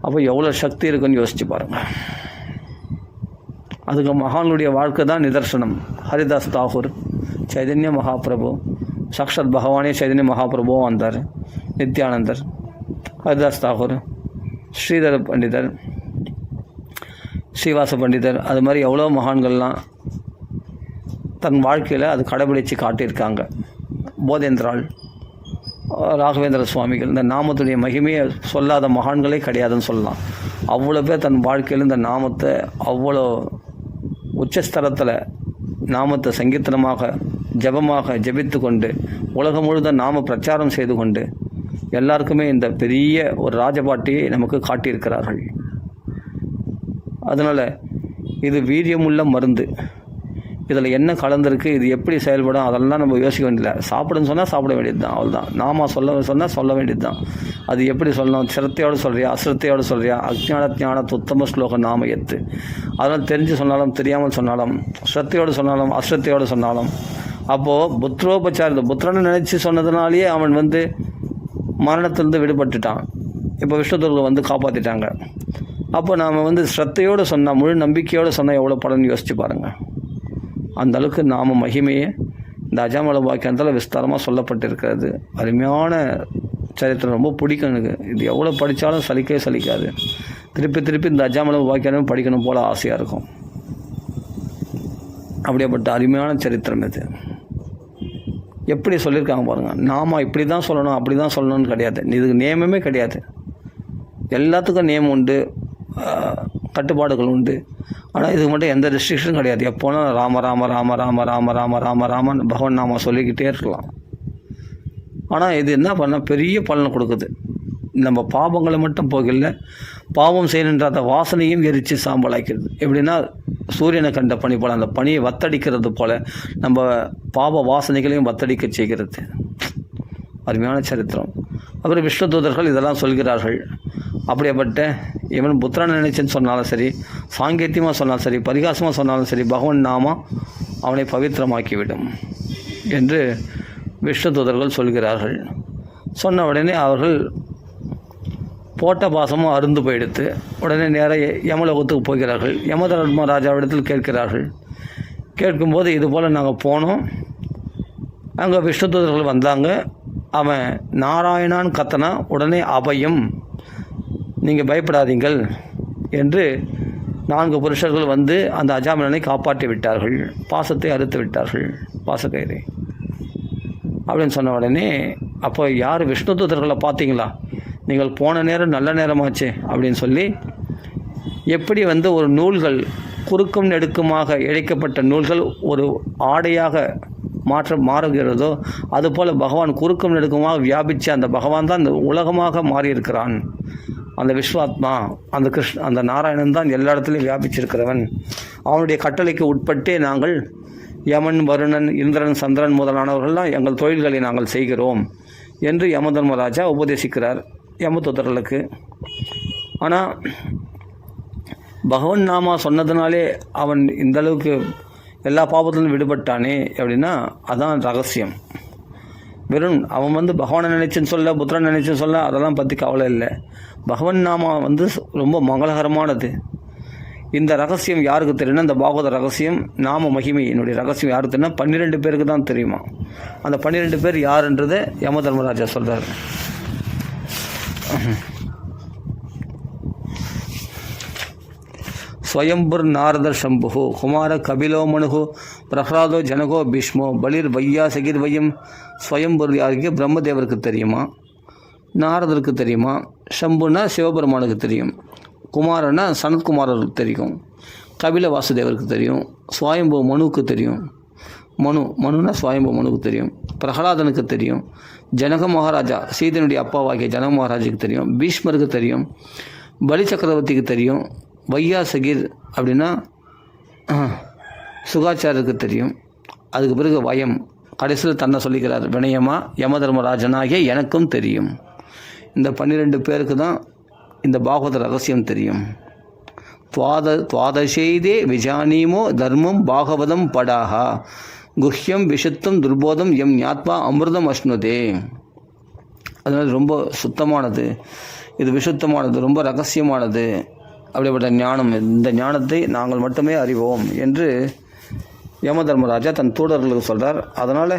அப்போ எவ்வளோ சக்தி இருக்குன்னு யோசிச்சு பாருங்கள். அதுக்கு மகானுடைய வாழ்க்கை தான் நிதர்சனம். ஹரிதாஸ் தாகூர், சைதன்ய மகாபிரபு, சாக்ஷாத் பகவானே சைதன்ய மகாபிரபுவும் வந்தார், நித்யானந்தர், ஹரிதாஸ் தாகூர், ஸ்ரீதர பண்டிதர், ஸ்ரீவாச பண்டிதர், அது மாதிரி எவ்வளோ மகான்கள்லாம் தன் வாழ்க்கையில் அது கடைபிடித்து காட்டியிருக்காங்க. போதேந்திராள், ராகவேந்திர சுவாமிகள், இந்த நாமத்துடைய மகிமையை சொல்லாத மகான்களே கிடையாதுன்னு சொல்லலாம். அவ்வளோ பேர் தன் வாழ்க்கையில் இந்த நாமத்தை அவ்வளோ உச்சஸ்தரத்தில் நாமத்தை சங்கீர்த்தனமாக ஜபமாக ஜபித்து கொண்டு உலகம் முழுதும் நாம பிரச்சாரம் செய்து கொண்டு எல்லாருக்குமே இந்த பெரிய ஒரு ராஜபாட்டியை நமக்கு காட்டியிருக்கிறார்கள். அதனால் இது வீரியமுள்ள மருந்து. இதில் என்ன கலந்துருக்கு, இது எப்படி செயல்படும், அதெல்லாம் நம்ம யோசிக்க வேண்டியதில்லை. சாப்பிடுன்னு சொன்னால் சாப்பிட வேண்டியது தான், அவ்வளோதான். நாம சொல்ல வேண்டியது தான். அது எப்படி சொல்லணும், சிரத்தையோடு சொல்கிறியா அசிரத்தையோடு சொல்கிறியா, அஜ்ஞான உத்தம ஸ்லோகம் நாம எத்து. அதெல்லாம் தெரிஞ்சு சொன்னாலும் தெரியாமல் சொன்னாலும், ஸ்ரத்தையோடு சொன்னாலும் அஸ்ரத்தையோடு சொன்னாலும், அப்போது புத்திரனை நினச்சி சொன்னதுனாலேயே அவன் மரணத்திலிருந்து விடுபட்டுட்டான். இப்போ விஷ்ணுதூர்கள் காப்பாற்றிட்டாங்க. அப்போ நாம் ஸ்ரத்தையோடு சொன்னால், முழு நம்பிக்கையோடு சொன்னால் எவ்வளோ பலன் யோசித்து பாருங்கள். அந்த அளவுக்கு நாம மகிமையே இந்த அஜாமல வாக்கியத்தில் விஸ்தாரமாக சொல்லப்பட்டிருக்கிறது. அருமையான சரித்திரம், ரொம்ப பிடிக்கும் எனக்கு. இது எவ்வளோ படித்தாலும் சலிக்காது. திருப்பி இந்த அஜாமல வாக்கியம் படிக்கணும் போல் ஆசையாக இருக்கும். அப்படியேப்பட்ட அருமையான சரித்திரம் இது. எப்படி சொல்லியிருக்காங்க பாருங்கள். நாம இப்படி தான் சொல்லணும் அப்படி தான் சொல்லணும்னு கிடையாது. இதுக்கு நியமமே கிடையாது. எல்லாத்துக்கும் நியமம் உண்டு, கட்டுப்பாடுகள் உண்டு. ஆனால் இதுக்கு மட்டும் எந்த ரெஸ்ட்ரிக்ஷனும் கிடையாது. எப்போனா ராம ராம ராம ராம ராம ராம ராம ராமன் பகவான் நாம சொல்லிக்கிட்டே இருக்கலாம். ஆனால் இது என்ன பண்ணால் பெரிய பலனை கொடுக்குது. நம்ம பாவங்களை மட்டும் போகல, பாவம் செய்யணுன்ற அந்த வாசனையும் எரித்து சாம்பலாக்கிறது. எப்படின்னா சூரியனை கண்ட பனி போல் அந்த பனியை வத்தடிக்கிறது போல் நம்ம பாவ வாசனைகளையும் வத்தடிக்க செய்கிறது. அருமையான சரித்திரம். அப்புறம் விஷ்ணு தூதர்கள் இதெல்லாம் சொல்கிறார்கள். அப்படியேப்பட்ட இவன் புத்திரனை நினைச்சுன்னு சொன்னாலும் சரி, சாங்கேத்தியமாக சொன்னாலும் சரி, பரிகாசமாக சொன்னாலும் சரி, பகவான் நாம அவனை பவித்திரமாக்கிவிடும் என்று விஷ்ணு தூதர்கள் சொல்கிறார்கள். சொன்ன உடனே அவர்கள் போட்ட பாசமும் அருந்து போயிடுத்து. உடனே நேராக யமலோகத்துக்கு போகிறார்கள். யமதர்ம ராஜாவிடத்தில் கேட்கிறார்கள். கேட்கும்போது இதுபோல் நாங்கள் போனோம், அங்கே விஷ்ணு தூதர்கள் வந்தாங்க, அவன் நாராயணான் கத்தனா, உடனே அபயம், நீங்கள் பயப்படாதீங்கள் என்று 4 புருஷர்கள் அந்த அஜாமிலனை காப்பாற்றி விட்டார்கள், பாசத்தை அறுத்து விட்டார்கள், பாசக்கயிறை அப்படின்னு சொன்ன உடனே, அப்போ யார் விஷ்ணு தூதர்களை பார்த்தீங்களா, நீங்கள் போன நேரம் நல்ல நேரமாச்சு அப்படின்னு சொல்லி, எப்படி ஒரு நூல்கள் குறுக்கும் நெடுக்குமாக இழைக்கப்பட்ட நூல்கள் ஒரு ஆடையாக மாறுகிறதோ அதுபோல் பகவான் குறுக்கும் நெடுக்குமாக வியாபித்து அந்த பகவான் தான் இந்த உலகமாக மாறியிருக்கிறான். அந்த விஸ்வாத்மா, அந்த நாராயணன் தான் எல்லா இடத்துலையும் வியாபிச்சிருக்கிறவன். அவனுடைய கட்டளைக்கு உட்பட்டே நாங்கள் யமன், வருணன், இந்திரன், சந்திரன் முதலானவர்கள்லாம் எங்கள் தொழில்களை நாங்கள் செய்கிறோம் என்று யமதர்மராஜா உபதேசிக்கிறார் யமதூதர்களுக்கு. ஆனால் பகவன் நாமா சொன்னதுனாலே அவன் இந்த அளவுக்கு எல்லா பாவத்திலும் விடுபட்டானே அப்படின்னா அதான் ரகசியம். வெறும் அவன் பகவானை நினைச்சுன்னு சொல்ல, புத்திரன் நினைச்சுன்னு சொல்ல, அதெல்லாம் பற்றி கவலை இல்லை. பகவன் நாமா ரொம்ப மங்களகரமானது. இந்த ரகசியம் யாருக்கு தெரியும்னா, இந்த பாகவத ரகசியம் நாம மகிமையினுடைய ரகசியம் யாருக்கு தெரியும்னா 12 பேருக்கு தான் தெரியுமா. அந்த 12 பேர் யாருன்றதை யம தர்மராஜா சொல்கிறார். ஸ்வயம்புர் நாரதர் சம்புகு குமார கபிலோ மனுகு பிரஹ்லாதோ ஜனகோ பீஷ்மோ பலிர் வையா சகிர் வையம். ஸ்வயம்புர் யாருக்கு? பிரம்மதேவருக்கு தெரியுமா, நாரதருக்கு தெரியுமா, சம்புனா சிவபெருமானுக்கு தெரியும், குமாரனா சனத்குமாரருக்கு தெரியும், கபில வாசுதேவருக்கு தெரியும், ஸ்வயம்பு மனுவுக்கு தெரியும், மனுனா ஸ்வயம்பு மனுவுக்கு தெரியும், பிரகலாதனுக்கு தெரியும், ஜனக மகாராஜா சீதனுடைய அப்பாவாகிய ஜனக மகாராஜுக்கு தெரியும், பீஷ்மருக்கு தெரியும், பலி சக்கரவர்த்திக்கு தெரியும், வையா சகீர் அப்படின்னா சுகாச்சாரருக்கு தெரியும். அதுக்கு பிறகு வயம், கடைசியில் தன்னை சொல்லிக்கிறார், வினயமா யம தர்மராஜனாகிய எனக்கும் தெரியும். இந்த 12 பேருக்கு தான் இந்த பாகவத ரகசியம் தெரியும். துவாதசைதே விஜானீமோ தர்மம் பாகவதம் படாகா குஹ்யம் விஷுத்தம் துர்போதம் எம் ஞாத்வா அமிர்தம் அஷ்ணுதே. அதனால் ரொம்ப சுத்தமானது, இது விசுத்தமானது, ரொம்ப ரகசியமானது. அப்படிப்பட்ட ஞானம், இந்த ஞானத்தை நாங்கள் மட்டுமே அறிவோம் என்று யம தர்மராஜா தன் தூதர்களுக்கு சொல்கிறார். அதனால்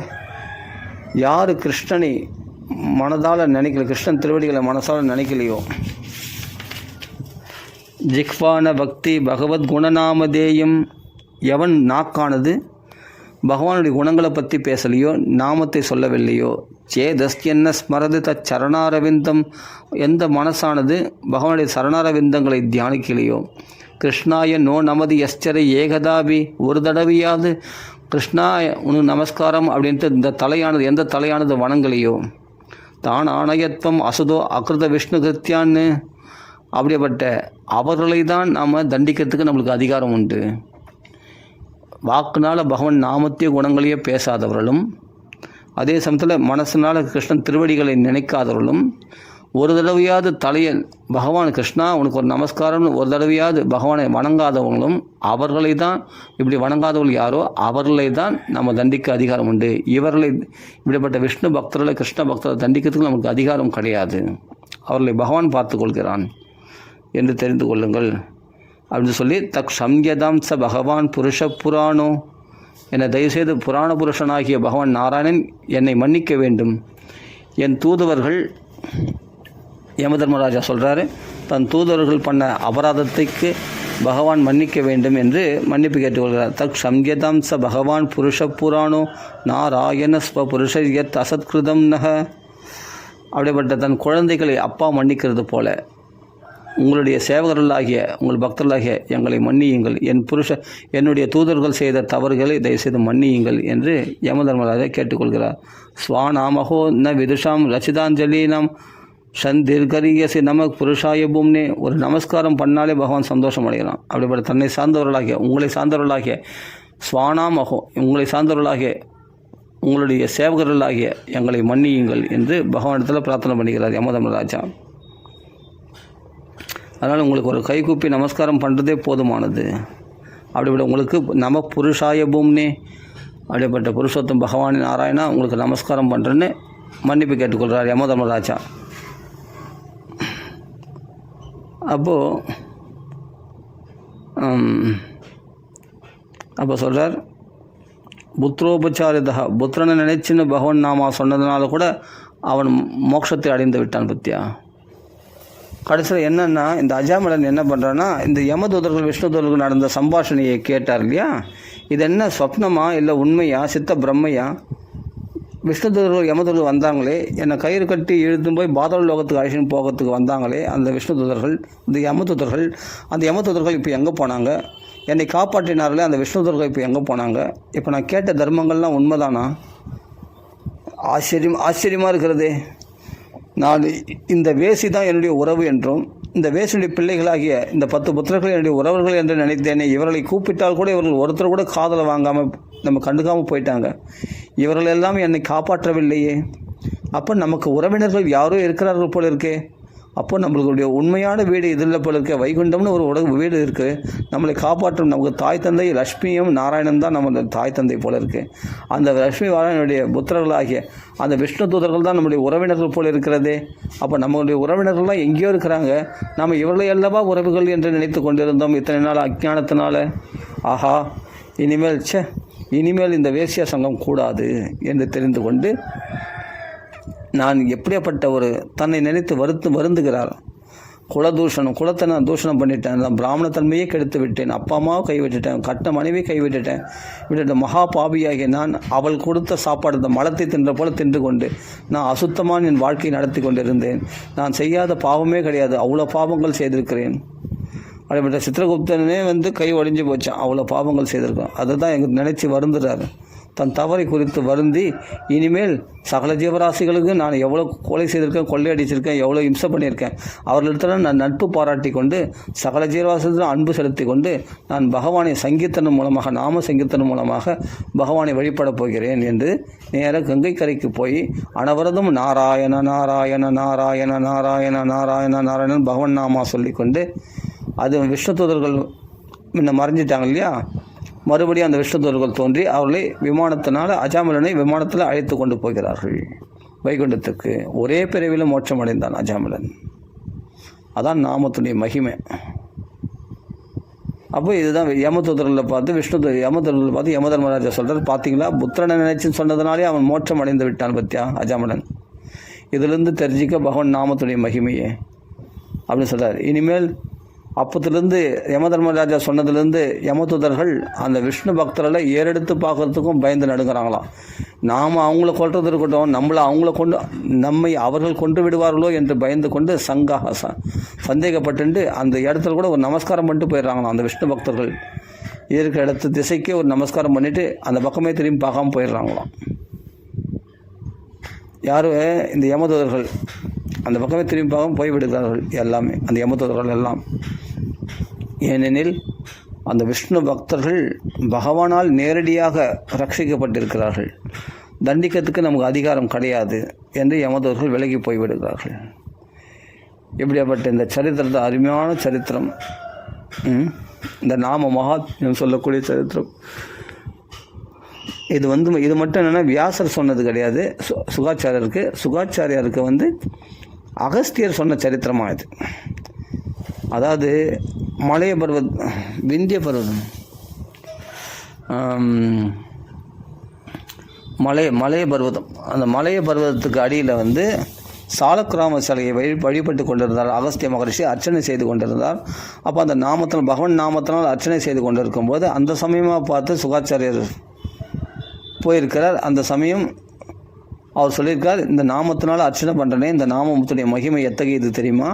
யார் கிருஷ்ணனை மனதால் நினைக்கல, கிருஷ்ணன் திருவடிகளை மனசால் நினைக்கலையோ, ஜிக்வான பக்தி பகவத் குணநாமதேயம், எவன் நாக்கானது பகவானுடைய குணங்களை பற்றி பேசலையோ, நாமத்தை சொல்லவில்லையோ, சேதஸ்யன்ன ஸ்மரது தச்சரணாரவிந்தம், எந்த மனசானது பகவானுடைய சரணாரவிந்தங்களை தியானிக்கலையோ, கிருஷ்ணாய நோ நமதி யஸ்சரை ஏகதாபி, ஒரு தடவையாவது கிருஷ்ணா உனக்கு நமஸ்காரம் அப்படின்ட்டு இந்த தலையானது, எந்த தலையானது வணங்கலையோ, தான் ஆணையத்வம் அசுதோ அகிருத விஷ்ணு கிருத்தியான்னு, அப்படிப்பட்ட அவர்களை தான் நாம் தண்டிக்கிறதுக்கு நம்மளுக்கு அதிகாரம் உண்டு. வாக்குனால் பகவான் நாமத்திய குணங்களையே பேசாதவர்களும், அதே சமயத்தில் மனசினால் கிருஷ்ணன் திருவடிகளை நினைக்காதவர்களும், ஒரு தடவையாவது தலையை பகவான் கிருஷ்ணா உனக்கு ஒரு நமஸ்காரம்னு ஒரு தடவையாவது பகவானை வணங்காதவங்களும், அவர்களை தான், இப்படி வணங்காதவர்கள் யாரோ அவர்களை தான் நம்ம தண்டிக்க அதிகாரம் உண்டு. இவர்களை, இப்படிப்பட்ட விஷ்ணு பக்தர்களை கிருஷ்ண பக்தர்களை தண்டிக்கிறதுக்கு நமக்கு அதிகாரம் கிடையாது. அவர்களை பகவான் பார்த்து கொள்கிறான் என்று தெரிந்து கொள்ளுங்கள் அப்படின்னு சொல்லி, தக் சம்யதாம் ச பகவான் புருஷ புராணோ, என்னை தயவுசெய்து புராண புருஷனாகிய பகவான் நாராயணன் என்னை மன்னிக்க வேண்டும். என் தூதுவர்கள், யம தர்மராஜா சொல்கிறாரு, தன் தூதுவர்கள் பண்ண அபராதத்துக்கு பகவான் மன்னிக்க வேண்டும் என்று மன்னிப்பு கேட்டுக்கொள்கிறார். தக் சம்யதாம் ச பகவான் புருஷ புராணோ நாராயண ஸ்வ புருஷ யத் அசத்கிருதம் நக. அப்படிப்பட்ட தன் குழந்தைகளை அப்பா மன்னிக்கிறது போல உங்களுடைய சேவகர்களாகிய உங்கள் பக்தர்களாகிய எங்களை மன்னியுங்கள், என்னுடைய தூதர்கள் செய்த தவறுகளை தயவுசெய்து மன்னியுங்கள் என்று யம தர்மராஜா கேட்டுக்கொள்கிறார். ஸ்வாநாமகோ ந விதுஷாம் ரச்சிதாஞ்சலீனம் சந்திர்கரியசி நமக் புருஷாய பூம்னே. ஒரு நமஸ்காரம் பண்ணாலே பகவான் சந்தோஷம் அடைகிறான். அப்படிப்பட்ட தன்னை சார்ந்தவர்களாகிய உங்களை சார்ந்தவர்களாகிய ஸ்வானாமகோ, உங்களை சார்ந்தவர்களாகிய உங்களுடைய சேவகர்களாகிய எங்களை மன்னியுங்கள் என்று பகவானிடத்தில் பிரார்த்தனை பண்ணுகிறார் யம தர்மராஜா. அதனால் உங்களுக்கு ஒரு கைகூப்பி நமஸ்காரம் பண்ணுறதே போதுமானது. அப்படிப்பட்ட உங்களுக்கு நம புருஷாய பூம்னே, அப்படிப்பட்ட புருஷோத்தம் பகவான் நாராயணா உங்களுக்கு நமஸ்காரம் பண்ணுறேன்னு மன்னிப்பு கேட்டுக்கொள்கிறார் யம தர்மராஜா. அப்போ சொல்கிறார், புத்திரோபச்சாரிதா, புத்திரனை நினைச்சுன்னு பகவான் நாமா சொன்னதுனால கூட அவன் மோட்சத்தை அடைந்து விட்டான். பத்தியா, கடைசியில் என்னென்னா இந்த அஜாமிளன் என்ன பண்ணுறான்னா, இந்த யமதூதர்கள் விஷ்ணு தூதர்கள் நடந்த சம்பாஷணையை கேட்டார் இல்லையா, இது என்ன சொப்னமா இல்லை உண்மையா சித்த பிரம்மையா? விஷ்ணு தூதர்கள் யமதூதர்கள் வந்தாங்களே, என்னை கயிறு கட்டி இழுத்து போய் பாதாள லோகத்துக்கு அழைச்சின்னு போகிறதுக்கு வந்தாங்களே அந்த விஷ்ணு தூதர்கள், இந்த யமதூதர்கள், அந்த யமதூதர்கள் இப்போ எங்கே போனாங்க? என்னை காப்பாற்றினார்களே அந்த விஷ்ணு தூதர்கள் இப்போ எங்கே போனாங்க? இப்போ நான் கேட்ட தர்மங்கள்லாம் உண்மைதானா? ஆச்சரியமாக இருக்கிறதே. நான் இந்த வேசி தான் என்னுடைய உறவு என்றும், இந்த வேசியுடைய பிள்ளைகளாகிய இந்த 10 புத்திரர்கள் என்னுடைய உறவர்கள் என்று நினைத்தேனே. இவர்களை கூப்பிட்டால் கூட இவர்கள் ஒருத்தர் கூட காதலை வாங்காமல் நம்ம கண்டுக்காமல் போயிட்டாங்க. இவர்கள் எல்லாம் என்னை காப்பாற்றவில்லையே. அப்போ நமக்கு உறவினர்கள் யாரோ இருக்கிறார்கள் போல இருக்கே. அப்போ நம்மளுடைய உண்மையான வீடு இதில் போல இருக்க வைகுண்டம்னு ஒரு வீடு இருக்குது. நம்மளை காப்பாற்றும் நமக்கு தாய் தந்தை லக்ஷ்மியும் நாராயணன் தான் நம்ம தாய் தந்தை போல இருக்குது. அந்த லக்ஷ்மி நாராயணனுடைய புத்திரர்களாகிய அந்த விஷ்ணு தூதர்கள் தான் நம்முடைய உறவினர்கள் போல இருக்கிறதே. அப்போ நம்மளுடைய உறவினர்கள்லாம் எங்கேயோ இருக்கிறாங்க. நம்ம இவர்களை அல்லவா உறவுகள் என்று நினைத்து கொண்டிருந்தோம் இத்தனை நாள் அஞ்ஞானத்தினால. ஆஹா, இனிமேல் இந்த வேசியா சங்கம் கூடாது என்று தெரிந்து கொண்டு நான் எப்படியாப்பட்ட ஒரு தன்னை நினைத்து வருந்துகிறார். குலத்தை நான் தூஷணம் பண்ணிட்டேன், நான் பிராமணத்தன்மையே கெடுத்து விட்டேன், அப்பா அம்மாவை கைவிட்டுட்டேன், கட்ட மனைவியை கைவிட்டுட்டேன், மகா பாபியாகிய நான் அவள் கொடுத்த சாப்பாடு இந்த மலத்தை தின்ற போல தின்று கொண்டு நான் அசுத்தமான என் வாழ்க்கையை நடத்தி கொண்டிருந்தேன். நான் செய்யாத பாவமே கிடையாது, அவ்வளோ பாவங்கள் செய்திருக்கிறேன். அப்படிப்பட்ட சித்திரகுப்தனே கை ஒழிஞ்சு போச்சான், அவ்வளோ பாவங்கள் செய்திருக்கோம். அதை தான் எங்களுக்கு நினைச்சு வருந்துறாரு. தன் தவறை குறித்து வருந்தி இனிமேல் சகல ஜீவராசிகளுக்கு நான் எவ்வளோ கொலை செய்திருக்கேன், கொள்ளையடிச்சிருக்கேன், எவ்வளோ இம்சை பண்ணியிருக்கேன், அவர்களிடத்தில் நான் நட்பு பாராட்டி கொண்டு சகல ஜீவராசிகளும் அன்பு செலுத்தி கொண்டு நான் பகவானை சங்கீர்த்தனம் மூலமாக நாம சங்கீர்த்தனம் மூலமாக பகவானை வழிபடப் போகிறேன் என்று நேராக கங்கை கரைக்கு போய் அனவரதும் நாராயண நாராயண நாராயண நாராயண நாராயண நாராயணன் பகவான் நாமா சொல்லிக்கொண்டு, அது விஷ்ணு தூதர்கள் முன்ன மறைஞ்சிட்டாங்க இல்லையா, மறுபடியும் அந்த விஷ்ணு தூதர்கள் தோன்றி அவர்களை அஜாமிலனை விமானத்தில் அழைத்து கொண்டு போகிறார்கள் வைகுண்டத்துக்கு. ஒரே பிறவிலும் மோட்சம் அடைந்தான் அஜாமிலன். அதான் நாமத்துடைய மகிமை. அப்போ இதுதான் யமதூதர்களை பார்த்து யமதூதர்களை பார்த்து யமதர்மராஜா சொல்கிறார், பார்த்தீங்களா, புத்திரனை நினைச்சுன்னு சொன்னதுனாலே அவன் மோட்சம் அடைந்து விட்டான் பத்தியா அஜாமிலன். இதிலிருந்து தெரிஞ்சிக்க பகவான் நாமத்துடைய மகிமையே அப்படின்னு சொல்கிறார். இனிமேல் அப்பத்திலேருந்து யமதர்மராஜா சொன்னதுலேருந்து யமதூதர்கள் அந்த விஷ்ணு பக்தர்களை ஏறெடுத்து பார்க்குறதுக்கும் பயந்து நடுங்கிறாங்களாம். நாம் அவங்கள கொல்றது இருக்கட்டும், நம்மை அவர்கள் கொண்டு விடுவார்களோ என்று பயந்து கொண்டு சந்தேகப்பட்டு அந்த இடத்துல கூட ஒரு நமஸ்காரம் பண்ணிட்டு போயிடுறாங்களாம். அந்த விஷ்ணு பக்தர்கள் இருக்கிற இடத்து திசைக்கே ஒரு நமஸ்காரம் பண்ணிவிட்டு அந்த பக்கமே திரும்பி பார்க்காம போயிடுறாங்களாம். யாரும் இந்த யமதூதர்கள் அந்த பக்கமே திரும்பி பார்க்காம போய்விடுகிறார்கள் எல்லாமே, அந்த யமதூதர்கள் எல்லாம். ஏனெனில் அந்த விஷ்ணு பக்தர்கள் பகவானால் நேரடியாக ரட்சிக்கப்பட்டிருக்கிறார்கள், தண்டிக்கிறதுக்கு நமக்கு அதிகாரம் கிடையாது என்று யமதூதர்கள் விலகி போய்விடுகிறார்கள். இப்படியாப்பட்ட இந்த சரித்திரத்தை அருமையான சரித்திரம், இந்த நாம மகாத்மியம் சொல்லக்கூடிய சரித்திரம். இது மட்டும் என்னென்னா வியாசர் சொன்னது கிடையாது, சுகாச்சாரியாருக்கு அகஸ்தியர் சொன்ன சரித்திரமாக இது. அதாவது மலைய பர்வத் விந்திய பர்வதம் மலைய பர்வதம், அந்த மலைய பர்வதத்துக்கு அடியில் சாலக்கிராம சிலையை வழிபட்டு கொண்டிருந்தார் அகஸ்திய மகரிஷி, அர்ச்சனை செய்து கொண்டிருந்தார். அப்போ அந்த நாமத்தினால் பகவான் நாமத்தினால் அர்ச்சனை செய்து கொண்டிருக்கும் போது அந்த சமயமாக பார்த்து சுகாச்சாரியர் போயிருக்கிறார். அந்த சமயம் அவர் சொல்லியிருக்கார், இந்த நாமத்தினால் அர்ச்சனை பண்ணுறனே, இந்த நாமத்துடைய மகிமை எத்தகையது தெரியுமா?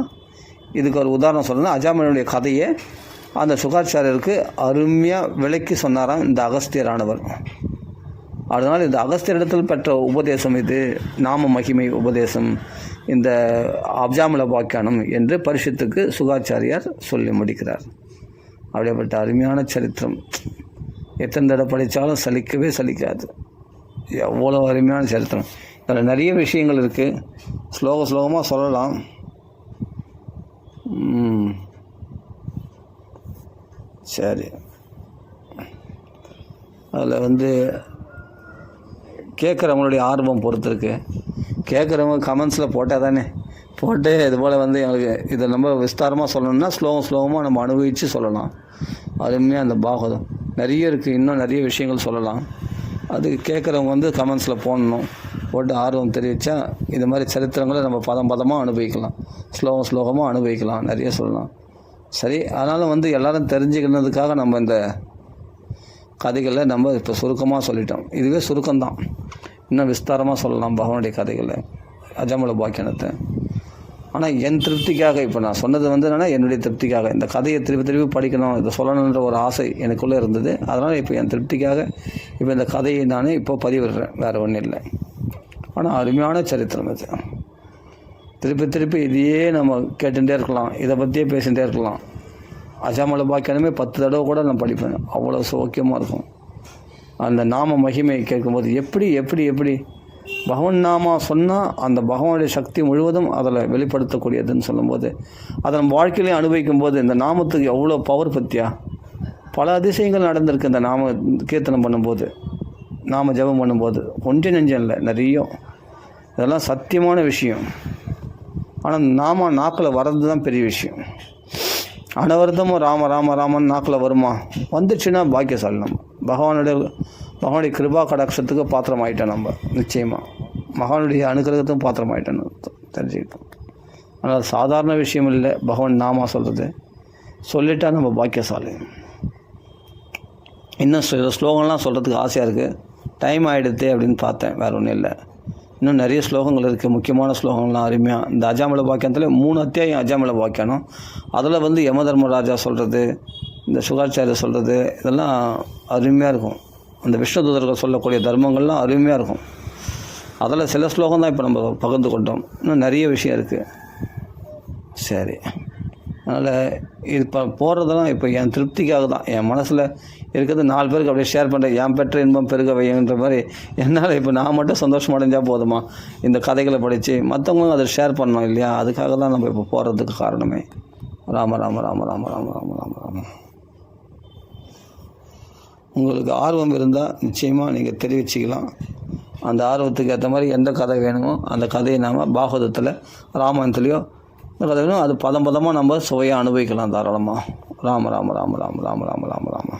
இதுக்கு ஒரு உதாரணம் சொல்லணும். அஜாமிலனுடைய கதையை அந்த சுகாச்சாரியருக்கு அருமையாக விளக்கி சொன்னாராம் இந்த அகஸ்தியரானவர். அதனால் இந்த அகஸ்தியரிடத்தில் பெற்ற உபதேசம் இது நாம மகிமை உபதேசம், இந்த அஜாமில வாக்கியானம் என்று பரிஷத்துக்கு சுகாச்சாரியார் சொல்லி முடிக்கிறார். அப்படிப்பட்ட அருமையான சரித்திரம் எத்தனை தடவை படித்தாலும் சலிக்காது. எவ்வளோ அருமையான சரித்திரம். அதில் நிறைய விஷயங்கள் இருக்குது, ஸ்லோகமாக சொல்லலாம். சரி, அதில் கேட்குறவங்களுடைய ஆர்வம் பொறுத்து இருக்குது. கேட்குறவங்க கமெண்ட்ஸில் போட்டால் தானே, போட்டு இதுபோல் எங்களுக்கு இதை நம்ம விஸ்தாரமாக சொல்லணும்னா ஸ்லோகமாக நம்ம அனுபவித்து சொல்லலாம். அருமையாக அந்த பாகவதம் நிறைய இருக்குது, இன்னும் நிறைய விஷயங்கள் சொல்லலாம். அது கேட்குறவங்க கமெண்ட்ஸில் போட்டு ஆர்வம் தெரிவித்தா இது மாதிரி சரித்திரங்களை நம்ம பதமாக அனுபவிக்கலாம், ஸ்லோகமாக அனுபவிக்கலாம், நிறைய சொல்லலாம். சரி, ஆனாலும் எல்லாரும் தெரிஞ்சுக்கிறதுக்காக நம்ம இந்த கதைகளை நம்ம இப்போ சுருக்கமாக சொல்லிட்டோம். இதுவே சுருக்கம்தான், இன்னும் விஸ்தாரமாக சொல்லலாம் பகவானுடைய கதைகளை, அஜாமில பாக்கியானத்தை. ஆனால் என் திருப்திக்காக இப்போ நான் சொன்னது என்னென்னா என்னுடைய திருப்திக்காக, இந்த கதையை திருப்பி படிக்கணும், இதை சொல்லணுன்ற ஒரு ஆசை எனக்குள்ளே இருந்தது. அதனால் இப்போ என் திருப்திக்காக இப்போ இந்த கதையை நான் இப்போ பதிவிடுறேன், வேறு ஒன்றும் இல்லை. ஆனால் அருமையான சரித்திரம் இது. திருப்பி இதையே நம்ம கேட்டுகிட்டே இருக்கலாம், இதை பற்றியே பேசிகிட்டே இருக்கலாம். அஜாமில பாக்கியானமே 10 தடவை கூட நான் படிப்பேன், அவ்வளோ சௌக்கியமாக இருக்கும். அந்த நாம மகிமை கேட்கும்போது எப்படி பகவன் நாமா சொன்னால் அந்த பகவானுடைய சக்தி முழுவதும் அதில் வெளிப்படுத்தக்கூடியதுன்னு சொல்லும்போது அதை நம்ம வாழ்க்கையிலையும் அனுபவிக்கும் போது இந்த நாமத்துக்கு எவ்வளோ பவர் பற்றியா பல அதிசயங்கள் நடந்திருக்கு இந்த நாம கீர்த்தனம் பண்ணும்போது, நாம ஜபம் பண்ணும்போது. கொஞ்சம் நெஞ்சம் இல்லை, நிறைய. இதெல்லாம் சத்தியமான விஷயம். ஆனால் நாம நாக்கில் வர்றது தான் பெரிய விஷயம். அனவர்தமும் ராம ராம ராமன் நாக்கில் வருமா? வந்துச்சுன்னா பாக்கியசாலி நம்ம. பகவானுடைய கிருபா கடாட்சத்துக்கு பாத்திரம் ஆகிட்டோம் நம்ம, நிச்சயமாக. மகானுடைய அனுகிரகத்துக்கும் பாத்திரம் ஆகிட்டோன்னு தெரிஞ்சுக்கிட்டோம். ஆனால் சாதாரண விஷயம் இல்லை பகவான் நாமா சொல்கிறது. சொல்லிட்டா நம்ம பாக்கியசாலி. இன்னும் சில ஸ்லோகம்லாம் சொல்கிறதுக்கு ஆசையாக இருக்குது. டைம் ஆகிடுது அப்படின்னு பார்த்தேன், வேறு ஒன்றும் இல்லை. இன்னும் நிறைய ஸ்லோகங்கள் இருக்குது, முக்கியமான ஸ்லோகங்கள்லாம் அருமையாக. இந்த அஜாமல பாக்கியத்தில் 3 அத்தியாயம் அஜாமல பாக்கியானம். அதில் யமதர்மராஜா சொல்கிறது, இந்த சுகாச்சாரியர் சொல்கிறது, இதெல்லாம் அருமையாக இருக்கும். அந்த விஷ்ணு தூதர்கள் சொல்லக்கூடிய தர்மங்கள்லாம் அருமையாக இருக்கும். அதில் சில ஸ்லோகம் தான் இப்போ நம்ம பகிர்ந்து கொண்டோம். இன்னும் நிறைய விஷயம் இருக்குது. சரி, அதனால் இது இப்போ போகிறதெல்லாம் இப்போ என் திருப்திக்காக தான். என் மனசில் இருக்கிறது 4 பேருக்கு அப்படியே ஷேர் பண்ணுறேன். என் பெற்ற இன்பம் பெருக வையன்ற மாதிரி. என்னால் இப்போ நான் மட்டும் சந்தோஷம் அடைஞ்சால் போதுமா? இந்த கதைகளை படித்து மற்றவங்களும் அதை ஷேர் பண்ணோம் இல்லையா? அதுக்காக தான் நம்ம இப்போ போகிறதுக்கு காரணமே. ராம ராம ராம ராம ராம ராம ராம ராம. உங்களுக்கு ஆர்வம் இருந்தால் நிச்சயமாக நீங்கள் தெரிவிச்சிக்கலாம். அந்த ஆர்வத்துக்கு ஏற்ற மாதிரி எந்த கதை வேணுமோ அந்த கதையை நாம் பாகவதத்தில் ராமாயணத்துலேயோ இந்த கதை வேணும், அது பதமாக நம்ம சுவையாக அனுபவிக்கலாம் தாராளமாக. ராம ராம ராம ராம ராம ராம ராம ராம.